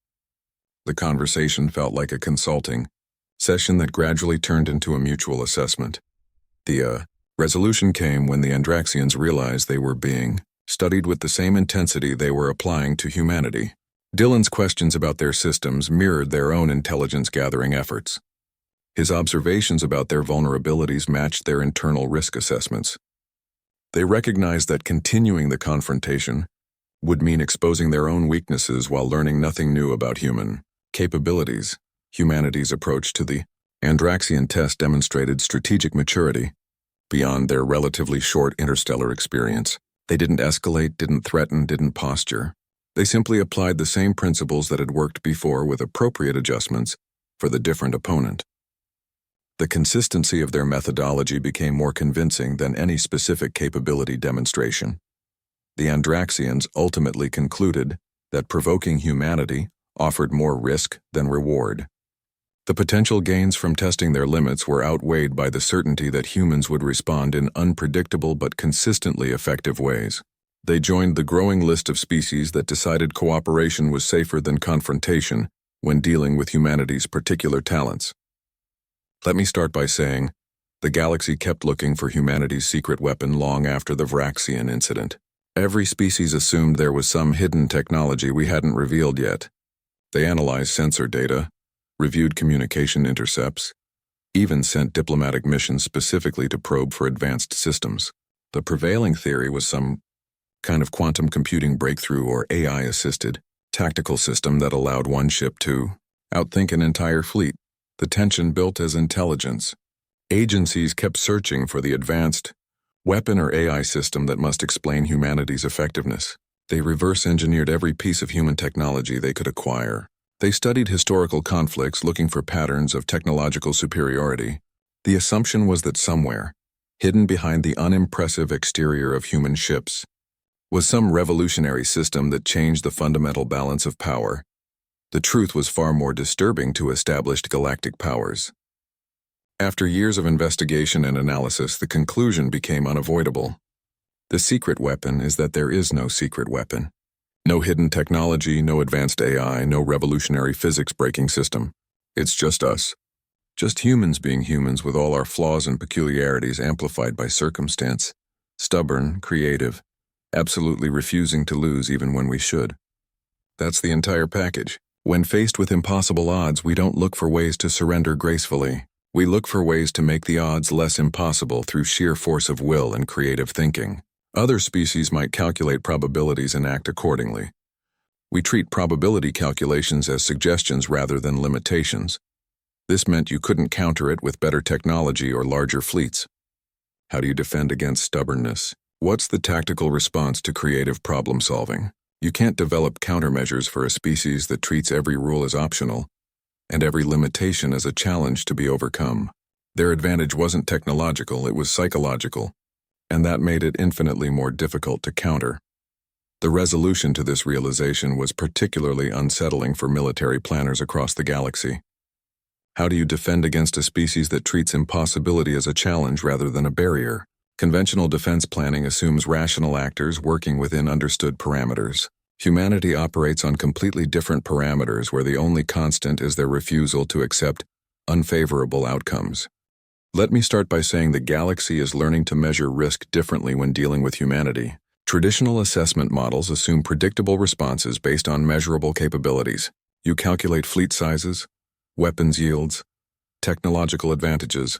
The conversation felt like a consulting session that gradually turned into a mutual assessment. The resolution came when the Andraxians realized they were being studied with the same intensity they were applying to humanity. Dylan's questions about their systems mirrored their own intelligence-gathering efforts. His observations about their vulnerabilities matched their internal risk assessments. They recognized that continuing the confrontation would mean exposing their own weaknesses while learning nothing new about human capabilities. Humanity's approach to the Andraxian test demonstrated strategic maturity beyond their relatively short interstellar experience. They didn't escalate, didn't threaten, didn't posture. They simply applied the same principles that had worked before with appropriate adjustments for the different opponent. The consistency of their methodology became more convincing than any specific capability demonstration. The Andraxians ultimately concluded that provoking humanity offered more risk than reward. The potential gains from testing their limits were outweighed by the certainty that humans would respond in unpredictable but consistently effective ways. They joined the growing list of species that decided cooperation was safer than confrontation when dealing with humanity's particular talents. Let me start by saying, the galaxy kept looking for humanity's secret weapon long after the Vraxian incident. Every species assumed there was some hidden technology we hadn't revealed yet. They analyzed sensor data, reviewed communication intercepts, even sent diplomatic missions specifically to probe for advanced systems. The prevailing theory was some kind of quantum computing breakthrough or AI-assisted tactical system that allowed one ship to outthink an entire fleet. The tension built as intelligence. Agencies kept searching for the advanced weapon or AI system that must explain humanity's effectiveness. They reverse-engineered every piece of human technology they could acquire. They studied historical conflicts looking for patterns of technological superiority. The assumption was that somewhere, hidden behind the unimpressive exterior of human ships, was some revolutionary system that changed the fundamental balance of power. The truth was far more disturbing to established galactic powers. After years of investigation and analysis, the conclusion became unavoidable. The secret weapon is that there is no secret weapon. No hidden technology, no advanced AI, no revolutionary physics-breaking system. It's just us. Just humans being humans with all our flaws and peculiarities amplified by circumstance. Stubborn, creative, absolutely refusing to lose even when we should. That's the entire package. When faced with impossible odds, we don't look for ways to surrender gracefully. We look for ways to make the odds less impossible through sheer force of will and creative thinking. Other species might calculate probabilities and act accordingly. We treat probability calculations as suggestions rather than limitations. This meant you couldn't counter it with better technology or larger fleets. How do you defend against stubbornness? What's the tactical response to creative problem solving? You can't develop countermeasures for a species that treats every rule as optional and every limitation as a challenge to be overcome. Their advantage wasn't technological, it was psychological, and that made it infinitely more difficult to counter. The resolution to this realization was particularly unsettling for military planners across the galaxy. How do you defend against a species that treats impossibility as a challenge rather than a barrier? Conventional defense planning assumes rational actors working within understood parameters. Humanity operates on completely different parameters where the only constant is their refusal to accept unfavorable outcomes. Let me start by saying the galaxy is learning to measure risk differently when dealing with humanity. Traditional assessment models assume predictable responses based on measurable capabilities. You calculate fleet sizes, weapons yields, technological advantages,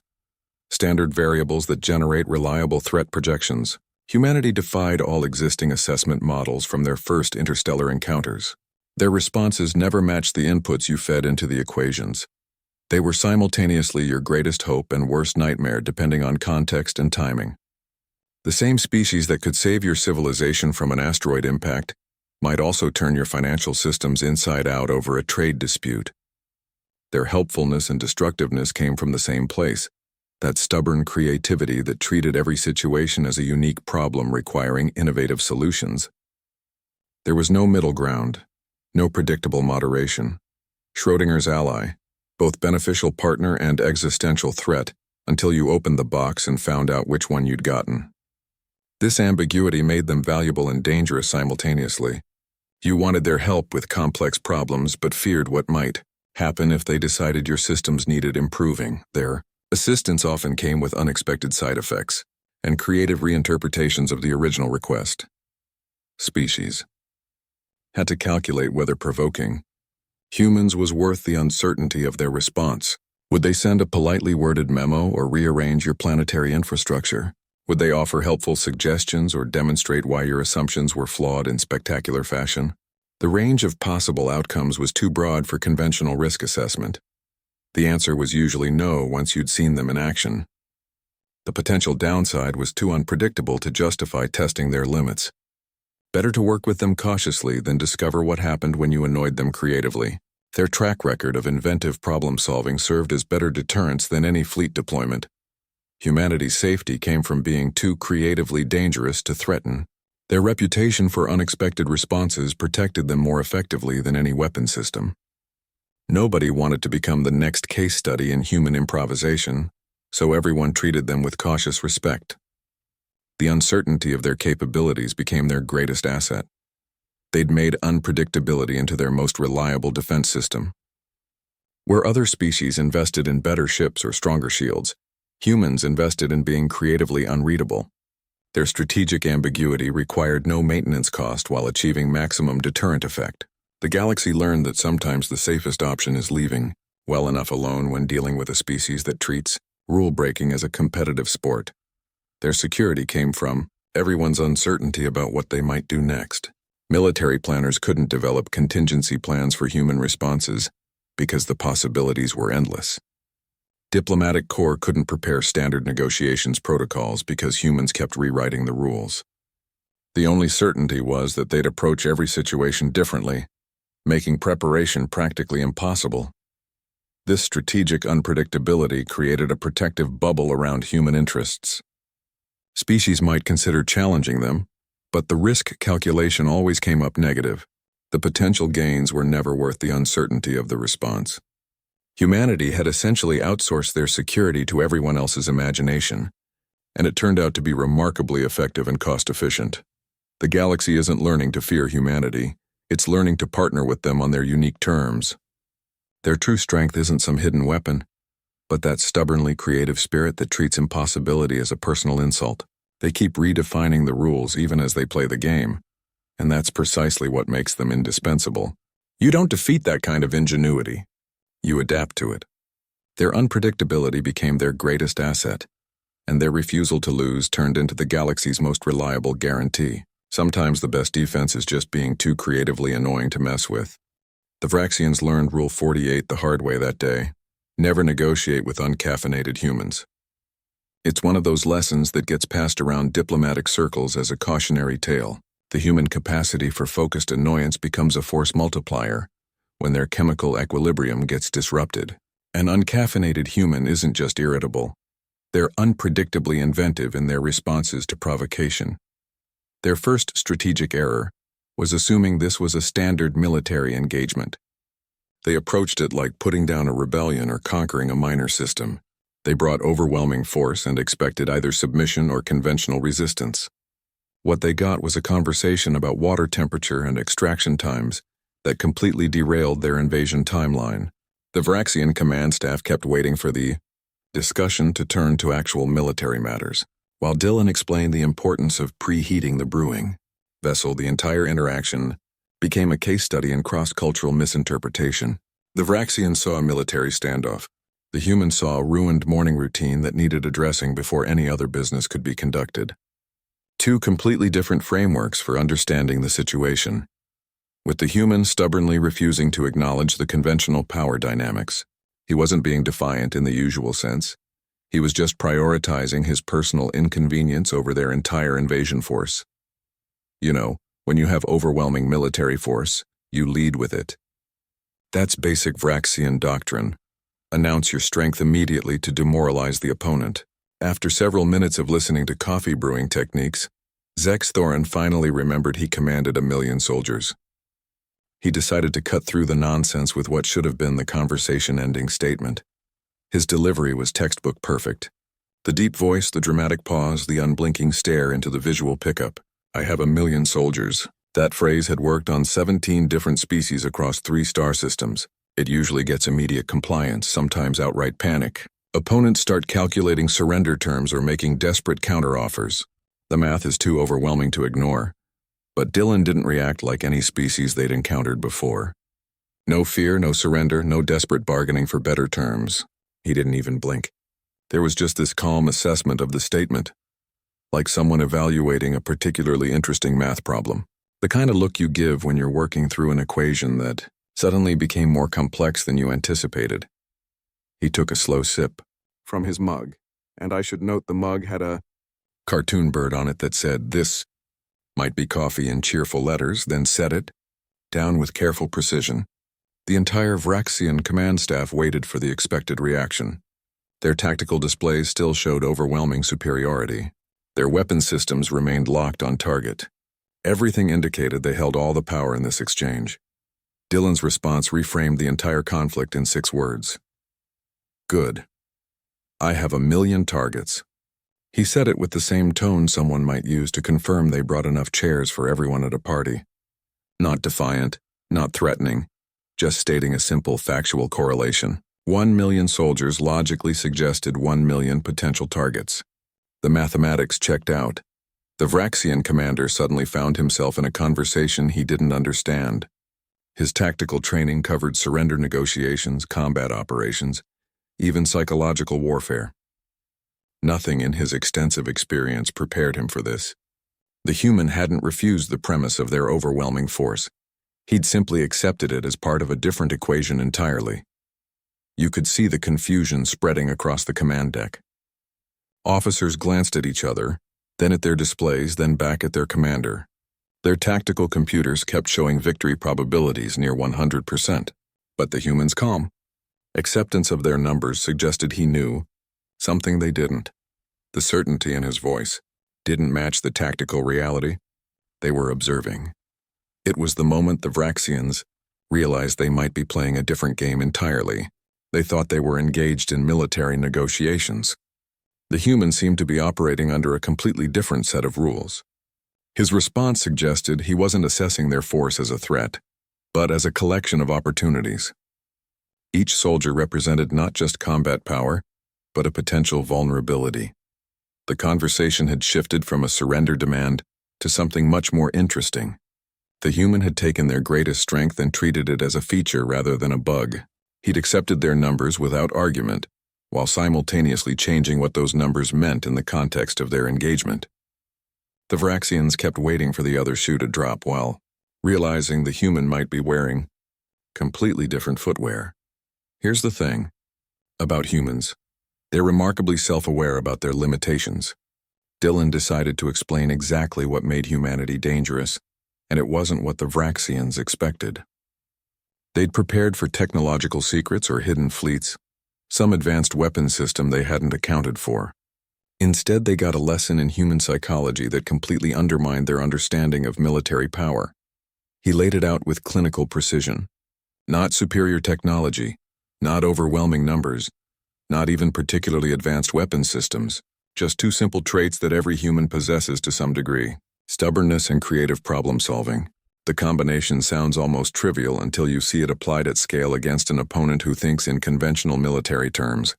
standard variables that generate reliable threat projections. Humanity defied all existing assessment models from their first interstellar encounters. Their responses never matched the inputs you fed into the equations. They were simultaneously your greatest hope and worst nightmare depending on context and timing. The same species that could save your civilization from an asteroid impact might also turn your financial systems inside out over a trade dispute. Their helpfulness and destructiveness came from the same place. That stubborn creativity that treated every situation as a unique problem requiring innovative solutions. There was no middle ground, no predictable moderation. Schrodinger's ally, both beneficial partner and existential threat, until you opened the box and found out which one you'd gotten. This ambiguity made them valuable and dangerous simultaneously. You wanted their help with complex problems but feared what might happen if they decided your systems needed improving. Their assistance often came with unexpected side effects and creative reinterpretations of the original request. Species had to calculate whether provoking humans was worth the uncertainty of their response. Would they send a politely worded memo or rearrange your planetary infrastructure? Would they offer helpful suggestions or demonstrate why your assumptions were flawed in spectacular fashion? The range of possible outcomes was too broad for conventional risk assessment. The answer was usually no once you'd seen them in action. The potential downside was too unpredictable to justify testing their limits. Better to work with them cautiously than discover what happened when you annoyed them creatively. Their track record of inventive problem-solving served as better deterrents than any fleet deployment. Humanity's safety came from being too creatively dangerous to threaten. Their reputation for unexpected responses protected them more effectively than any weapon system. Nobody wanted to become the next case study in human improvisation, so everyone treated them with cautious respect. The uncertainty of their capabilities became their greatest asset. They'd made unpredictability into their most reliable defense system. Where other species invested in better ships or stronger shields, humans invested in being creatively unreadable. Their strategic ambiguity required no maintenance cost while achieving maximum deterrent effect. The galaxy learned that sometimes the safest option is leaving well enough alone when dealing with a species that treats rule-breaking as a competitive sport. Their security came from everyone's uncertainty about what they might do next. Military planners couldn't develop contingency plans for human responses because the possibilities were endless. Diplomatic corps couldn't prepare standard negotiations protocols because humans kept rewriting the rules. The only certainty was that they'd approach every situation differently, making preparation practically impossible. This strategic unpredictability created a protective bubble around human interests. Species might consider challenging them, but the risk calculation always came up negative. The potential gains were never worth the uncertainty of the response. Humanity had essentially outsourced their security to everyone else's imagination, and it turned out to be remarkably effective and cost-efficient. The galaxy isn't learning to fear humanity. It's learning to partner with them on their unique terms. Their true strength isn't some hidden weapon, but that stubbornly creative spirit that treats impossibility as a personal insult. They keep redefining the rules even as they play the game, and that's precisely what makes them indispensable. You don't defeat that kind of ingenuity. You adapt to it. Their unpredictability became their greatest asset, and their refusal to lose turned into the galaxy's most reliable guarantee. Sometimes the best defense is just being too creatively annoying to mess with. The Vraxians learned Rule 48 the hard way that day. Never negotiate with uncaffeinated humans. It's one of those lessons that gets passed around diplomatic circles as a cautionary tale. The human capacity for focused annoyance becomes a force multiplier when their chemical equilibrium gets disrupted. An uncaffeinated human isn't just irritable. They're unpredictably inventive in their responses to provocation. Their first strategic error was assuming this was a standard military engagement. They approached it like putting down a rebellion or conquering a minor system. They brought overwhelming force and expected either submission or conventional resistance. What they got was a conversation about water temperature and extraction times that completely derailed their invasion timeline. The Vraxian command staff kept waiting for the discussion to turn to actual military matters, while Dylan explained the importance of preheating the brewing vessel. The entire interaction became a case study in cross-cultural misinterpretation. The Vraxians saw a military standoff. The humans saw a ruined morning routine that needed addressing before any other business could be conducted. Two completely different frameworks for understanding the situation, with the human stubbornly refusing to acknowledge the conventional power dynamics. He wasn't being defiant in the usual sense. He was just prioritizing his personal inconvenience over their entire invasion force. You know, when you have overwhelming military force, you lead with it. That's basic Vraxian doctrine. Announce your strength immediately to demoralize the opponent. After several minutes of listening to coffee brewing techniques, Zex Thorin finally remembered he commanded 1,000,000 soldiers. He decided to cut through the nonsense with what should have been the conversation-ending statement. His delivery was textbook perfect. The deep voice, the dramatic pause, the unblinking stare into the visual pickup. I have 1,000,000 soldiers. That phrase had worked on 17 different species across 3 star systems. It usually gets immediate compliance, sometimes outright panic. Opponents start calculating surrender terms or making desperate counteroffers. The math is too overwhelming to ignore. But Dylan didn't react like any species they'd encountered before. No fear, no surrender, no desperate bargaining for better terms. He didn't even blink. There was just this calm assessment of the statement, like someone evaluating a particularly interesting math problem. The kind of look you give when you're working through an equation that suddenly became more complex than you anticipated. He took a slow sip from his mug, and I should note the mug had a cartoon bird on it that said, "This might be coffee," in cheerful letters, then set it down with careful precision. The entire Vraxian command staff waited for the expected reaction. Their tactical displays still showed overwhelming superiority. Their weapon systems remained locked on target. Everything indicated they held all the power in this exchange. Dylan's response reframed the entire conflict in 6 words. Good. I have 1,000,000 targets. He said it with the same tone someone might use to confirm they brought enough chairs for everyone at a party. Not defiant, not threatening, just stating a simple factual correlation. 1,000,000 soldiers logically suggested 1,000,000 potential targets. The mathematics checked out. The Vraxian commander suddenly found himself in a conversation he didn't understand. His tactical training covered surrender negotiations, combat operations, even psychological warfare. Nothing in his extensive experience prepared him for this. The human hadn't refused the premise of their overwhelming force. He'd simply accepted it as part of a different equation entirely. You could see the confusion spreading across the command deck. Officers glanced at each other, then at their displays, then back at their commander. Their tactical computers kept showing victory probabilities near 100%, but the human's calm. Acceptance of their numbers suggested he knew something they didn't. The certainty in his voice didn't match the tactical reality. They were observing. It was the moment the Vraxians realized they might be playing a different game entirely. They thought they were engaged in military negotiations. The human seemed to be operating under a completely different set of rules. His response suggested he wasn't assessing their force as a threat, but as a collection of opportunities. Each soldier represented not just combat power, but a potential vulnerability. The conversation had shifted from a surrender demand to something much more interesting. The human had taken their greatest strength and treated it as a feature rather than a bug. He'd accepted their numbers without argument, while simultaneously changing what those numbers meant in the context of their engagement. The Vraxians kept waiting for the other shoe to drop while realizing the human might be wearing completely different footwear. Here's the thing about humans. They're remarkably self-aware about their limitations. Dylan decided to explain exactly what made humanity dangerous, and it wasn't what the Vraxians expected. They'd prepared for technological secrets or hidden fleets, some advanced weapon system they hadn't accounted for. Instead, they got a lesson in human psychology that completely undermined their understanding of military power. He laid it out with clinical precision. Not superior technology, not overwhelming numbers, not even particularly advanced weapon systems, just two simple traits that every human possesses to some degree: stubbornness and creative problem solving. The combination sounds almost trivial until you see it applied at scale against an opponent who thinks in conventional military terms.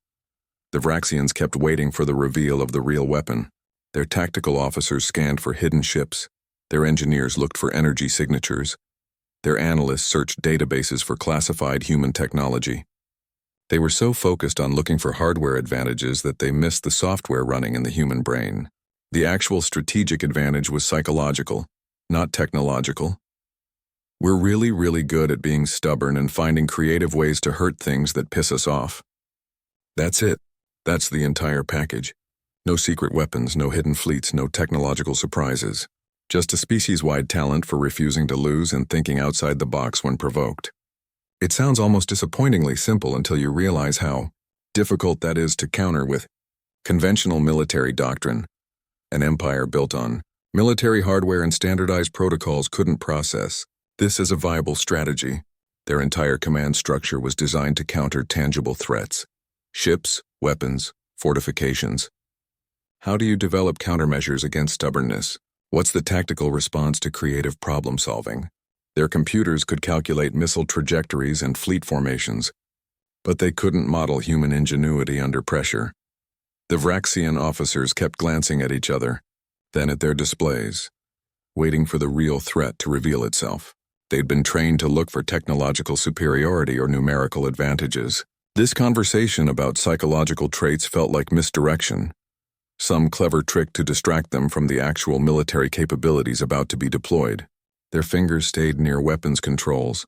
The Vraxians kept waiting for the reveal of the real weapon. Their tactical officers scanned for hidden ships. Their engineers looked for energy signatures. Their analysts searched databases for classified human technology. They were so focused on looking for hardware advantages that they missed the software running in the human brain. The actual strategic advantage was psychological, not technological. We're really, really good at being stubborn and finding creative ways to hurt things that piss us off. That's it. That's the entire package. No secret weapons, no hidden fleets, no technological surprises. Just a species-wide talent for refusing to lose and thinking outside the box when provoked. It sounds almost disappointingly simple until you realize how difficult that is to counter with conventional military doctrine. An empire built on military hardware and standardized protocols couldn't process this as a viable strategy. Their entire command structure was designed to counter tangible threats: ships, weapons, fortifications. How do you develop countermeasures against stubbornness? What's the tactical response to creative problem solving? Their computers could calculate missile trajectories and fleet formations, but they couldn't model human ingenuity under pressure. The Vraxian officers kept glancing at each other, then at their displays, waiting for the real threat to reveal itself. They'd been trained to look for technological superiority or numerical advantages. This conversation about psychological traits felt like misdirection, some clever trick to distract them from the actual military capabilities about to be deployed. Their fingers stayed near weapons controls,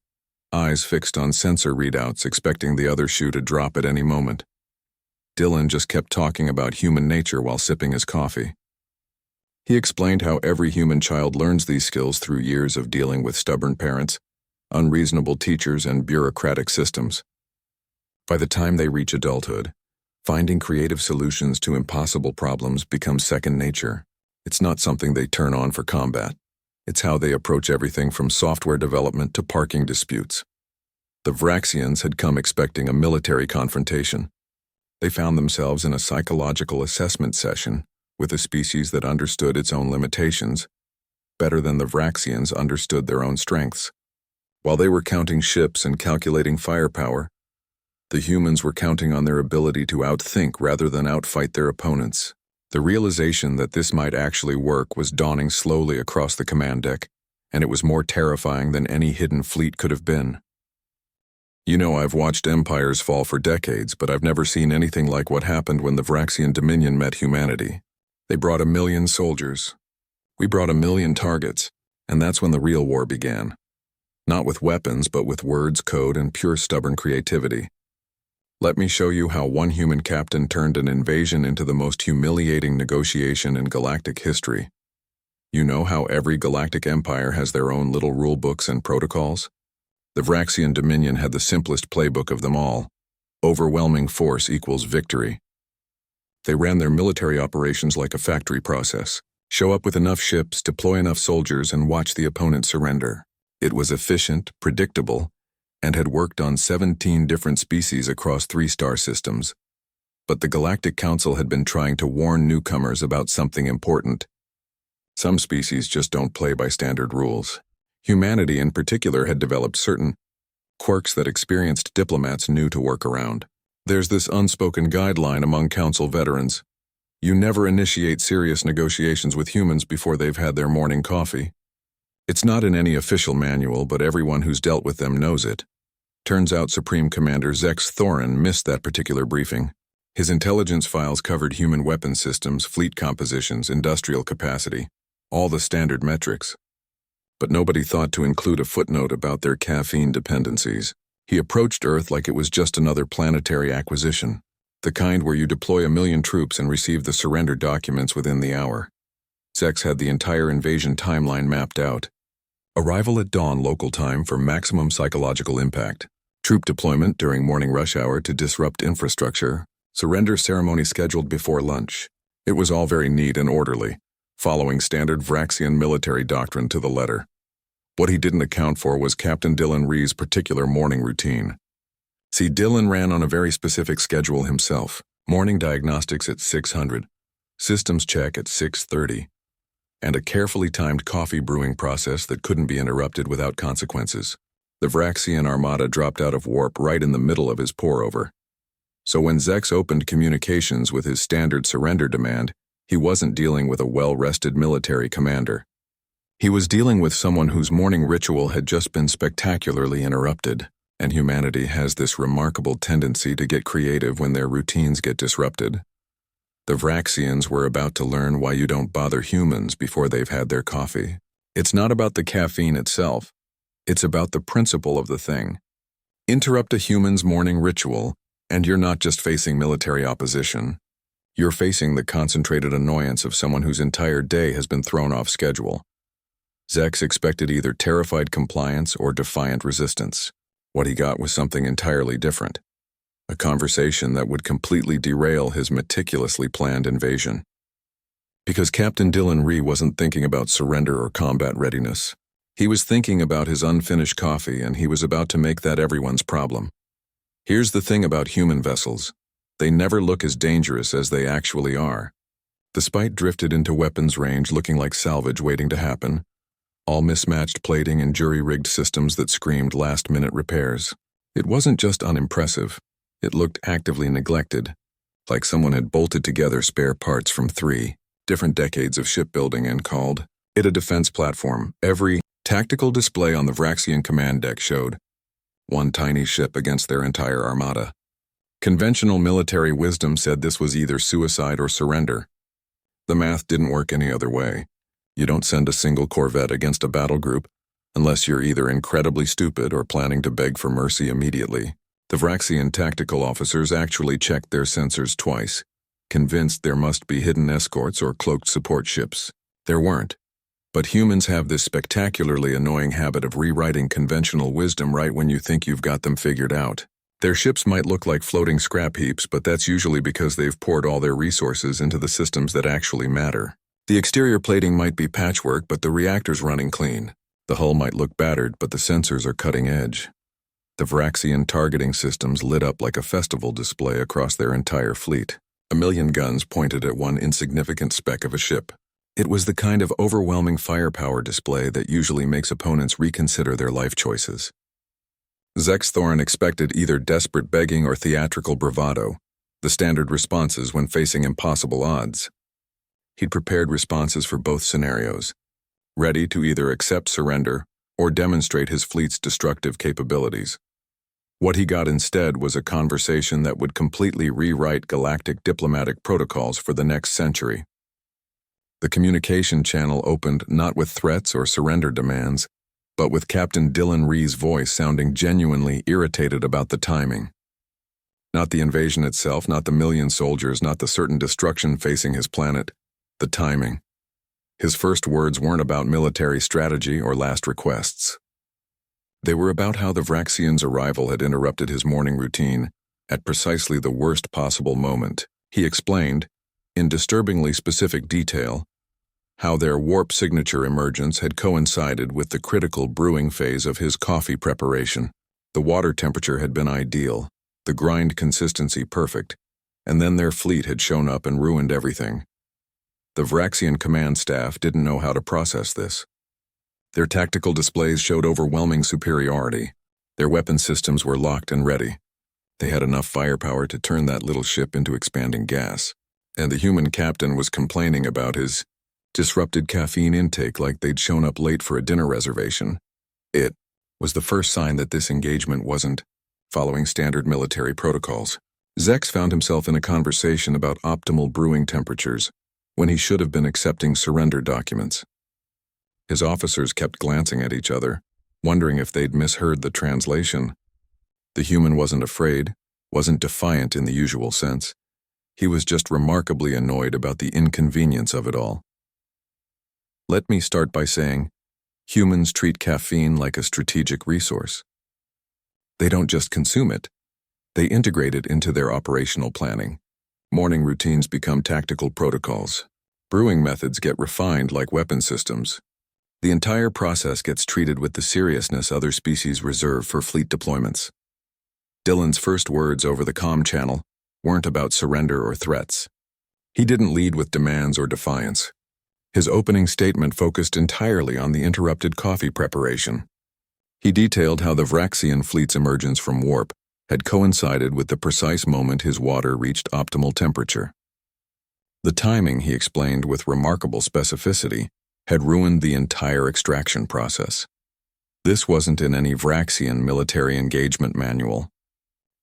eyes fixed on sensor readouts, expecting the other shoe to drop at any moment. Dylan just kept talking about human nature while sipping his coffee. He explained how every human child learns these skills through years of dealing with stubborn parents, unreasonable teachers, and bureaucratic systems. By the time they reach adulthood, finding creative solutions to impossible problems becomes second nature. It's not something they turn on for combat. It's how they approach everything from software development to parking disputes. The Vraxians had come expecting a military confrontation. They found themselves in a psychological assessment session with a species that understood its own limitations better than the Vraxians understood their own strengths. While they were counting ships and calculating firepower, the humans were counting on their ability to outthink rather than outfight their opponents. The realization that this might actually work was dawning slowly across the command deck, and it was more terrifying than any hidden fleet could have been. You know, I've watched empires fall for decades, but I've never seen anything like what happened when the Vraxian Dominion met humanity. They brought 1 million soldiers. We brought 1 million targets, and that's when the real war began. Not with weapons, but with words, code, and pure stubborn creativity. Let me show you how one human captain turned an invasion into the most humiliating negotiation in galactic history. You know how every galactic empire has their own little rule books and protocols? The Vraxian Dominion had the simplest playbook of them all. Overwhelming force equals victory. They ran their military operations like a factory process. Show up with enough ships, deploy enough soldiers, and watch the opponent surrender. It was efficient, predictable, and had worked on 17 different species across 3 star systems. But the Galactic Council had been trying to warn newcomers about something important. Some species just don't play by standard rules. Humanity in particular had developed certain quirks that experienced diplomats knew to work around. There's this unspoken guideline among Council veterans. You never initiate serious negotiations with humans before they've had their morning coffee. It's not in any official manual, but everyone who's dealt with them knows it. Turns out Supreme Commander Zex Thorin missed that particular briefing. His intelligence files covered human weapon systems, fleet compositions, industrial capacity, all the standard metrics. But nobody thought to include a footnote about their caffeine dependencies. He approached Earth like it was just another planetary acquisition. The kind where you deploy 1,000,000 troops and receive the surrender documents within the hour. Zex had the entire invasion timeline mapped out. Arrival at dawn local time for maximum psychological impact. Troop deployment during morning rush hour to disrupt infrastructure. Surrender ceremony scheduled before lunch. It was all very neat and orderly, following standard Vraxian military doctrine to the letter. What he didn't account for was Captain Dylan Rhee's particular morning routine. See, Dylan ran on a very specific schedule himself. Morning diagnostics at 600, systems check at 6:30, and a carefully timed coffee brewing process that couldn't be interrupted without consequences. The Vraxian armada dropped out of warp right in the middle of his pour-over. So when Zex opened communications with his standard surrender demand, he wasn't dealing with a well-rested military commander. He was dealing with someone whose morning ritual had just been spectacularly interrupted, and humanity has this remarkable tendency to get creative when their routines get disrupted. The Vraxians were about to learn why you don't bother humans before they've had their coffee. It's not about the caffeine itself. It's about the principle of the thing. Interrupt a human's morning ritual, and you're not just facing military opposition. You're facing the concentrated annoyance of someone whose entire day has been thrown off schedule. Zex expected either terrified compliance or defiant resistance. What he got was something entirely different. A conversation that would completely derail his meticulously planned invasion. Because Captain Dylan Rhee wasn't thinking about surrender or combat readiness. He was thinking about his unfinished coffee, and he was about to make that everyone's problem. Here's the thing about human vessels. They never look as dangerous as they actually are. The Spite drifted into weapons range looking like salvage waiting to happen. All mismatched plating and jury-rigged systems that screamed last-minute repairs. It wasn't just unimpressive. It looked actively neglected, like someone had bolted together spare parts from 3 different decades of shipbuilding and called it a defense platform. Every tactical display on the Vraxian command deck showed one tiny ship against their entire armada. Conventional military wisdom said this was either suicide or surrender. The math didn't work any other way. You don't send a single corvette against a battle group unless you're either incredibly stupid or planning to beg for mercy immediately. The Vraxian tactical officers actually checked their sensors twice, convinced there must be hidden escorts or cloaked support ships. There weren't. But humans have this spectacularly annoying habit of rewriting conventional wisdom right when you think you've got them figured out. Their ships might look like floating scrap heaps, but that's usually because they've poured all their resources into the systems that actually matter. The exterior plating might be patchwork, but the reactor's running clean. The hull might look battered, but the sensors are cutting edge. The Vraxian targeting systems lit up like a festival display across their entire fleet. 1,000,000 guns pointed at one insignificant speck of a ship. It was the kind of overwhelming firepower display that usually makes opponents reconsider their life choices. Zex Thorin expected either desperate begging or theatrical bravado, the standard responses when facing impossible odds. He'd prepared responses for both scenarios, ready to either accept surrender or demonstrate his fleet's destructive capabilities. What he got instead was a conversation that would completely rewrite galactic diplomatic protocols for the next century. The communication channel opened not with threats or surrender demands, but with Captain Dylan Rhee's voice sounding genuinely irritated about the timing. Not the invasion itself, not the 1,000,000 soldiers, not the certain destruction facing his planet. The timing. His first words weren't about military strategy or last requests. They were about how the Vraxians' arrival had interrupted his morning routine at precisely the worst possible moment. He explained, in disturbingly specific detail, how their warp signature emergence had coincided with the critical brewing phase of his coffee preparation. The water temperature had been ideal, the grind consistency perfect, and then their fleet had shown up and ruined everything. The Vraxian command staff didn't know how to process this. Their tactical displays showed overwhelming superiority. Their weapon systems were locked and ready. They had enough firepower to turn that little ship into expanding gas. And the human captain was complaining about his disrupted caffeine intake like they'd shown up late for a dinner reservation. It was the first sign that this engagement wasn't following standard military protocols. Zex found himself in a conversation about optimal brewing temperatures when he should have been accepting surrender documents. His officers kept glancing at each other, wondering if they'd misheard the translation. The human wasn't afraid, wasn't defiant in the usual sense. He was just remarkably annoyed about the inconvenience of it all. Let me start by saying, humans treat caffeine like a strategic resource. They don't just consume it, they integrate it into their operational planning. Morning routines become tactical protocols. Brewing methods get refined like weapon systems. The entire process gets treated with the seriousness other species reserve for fleet deployments. Dylan's first words over the comm channel weren't about surrender or threats. He didn't lead with demands or defiance. His opening statement focused entirely on the interrupted coffee preparation. He detailed how the Vraxian fleet's emergence from warp had coincided with the precise moment his water reached optimal temperature. The timing, he explained with remarkable specificity, had ruined the entire extraction process. This wasn't in any Vraxian military engagement manual.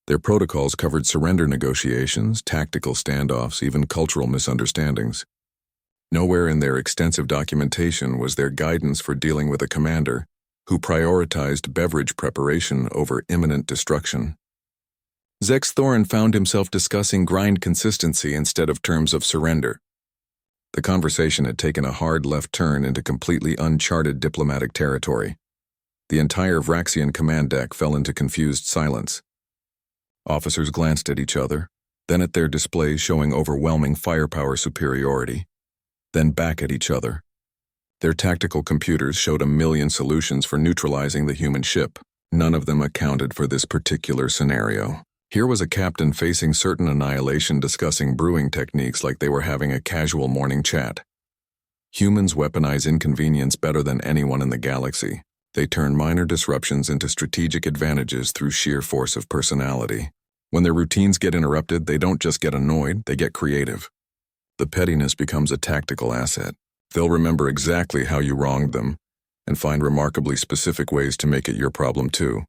Their protocols covered surrender negotiations, tactical standoffs, even cultural misunderstandings. Nowhere in their extensive documentation was there guidance for dealing with a commander who prioritized beverage preparation over imminent destruction. Zex Thorin found himself discussing grind consistency instead of terms of surrender. The conversation had taken a hard left turn into completely uncharted diplomatic territory. The entire Vraxian command deck fell into confused silence. Officers glanced at each other, then at their displays showing overwhelming firepower superiority, then back at each other. Their tactical computers showed a million solutions for neutralizing the human ship. None of them accounted for this particular scenario. Here was a captain facing certain annihilation discussing brewing techniques like they were having a casual morning chat. Humans weaponize inconvenience better than anyone in the galaxy. They turn minor disruptions into strategic advantages through sheer force of personality. When their routines get interrupted, they don't just get annoyed, they get creative. The pettiness becomes a tactical asset. They'll remember exactly how you wronged them and find remarkably specific ways to make it your problem too.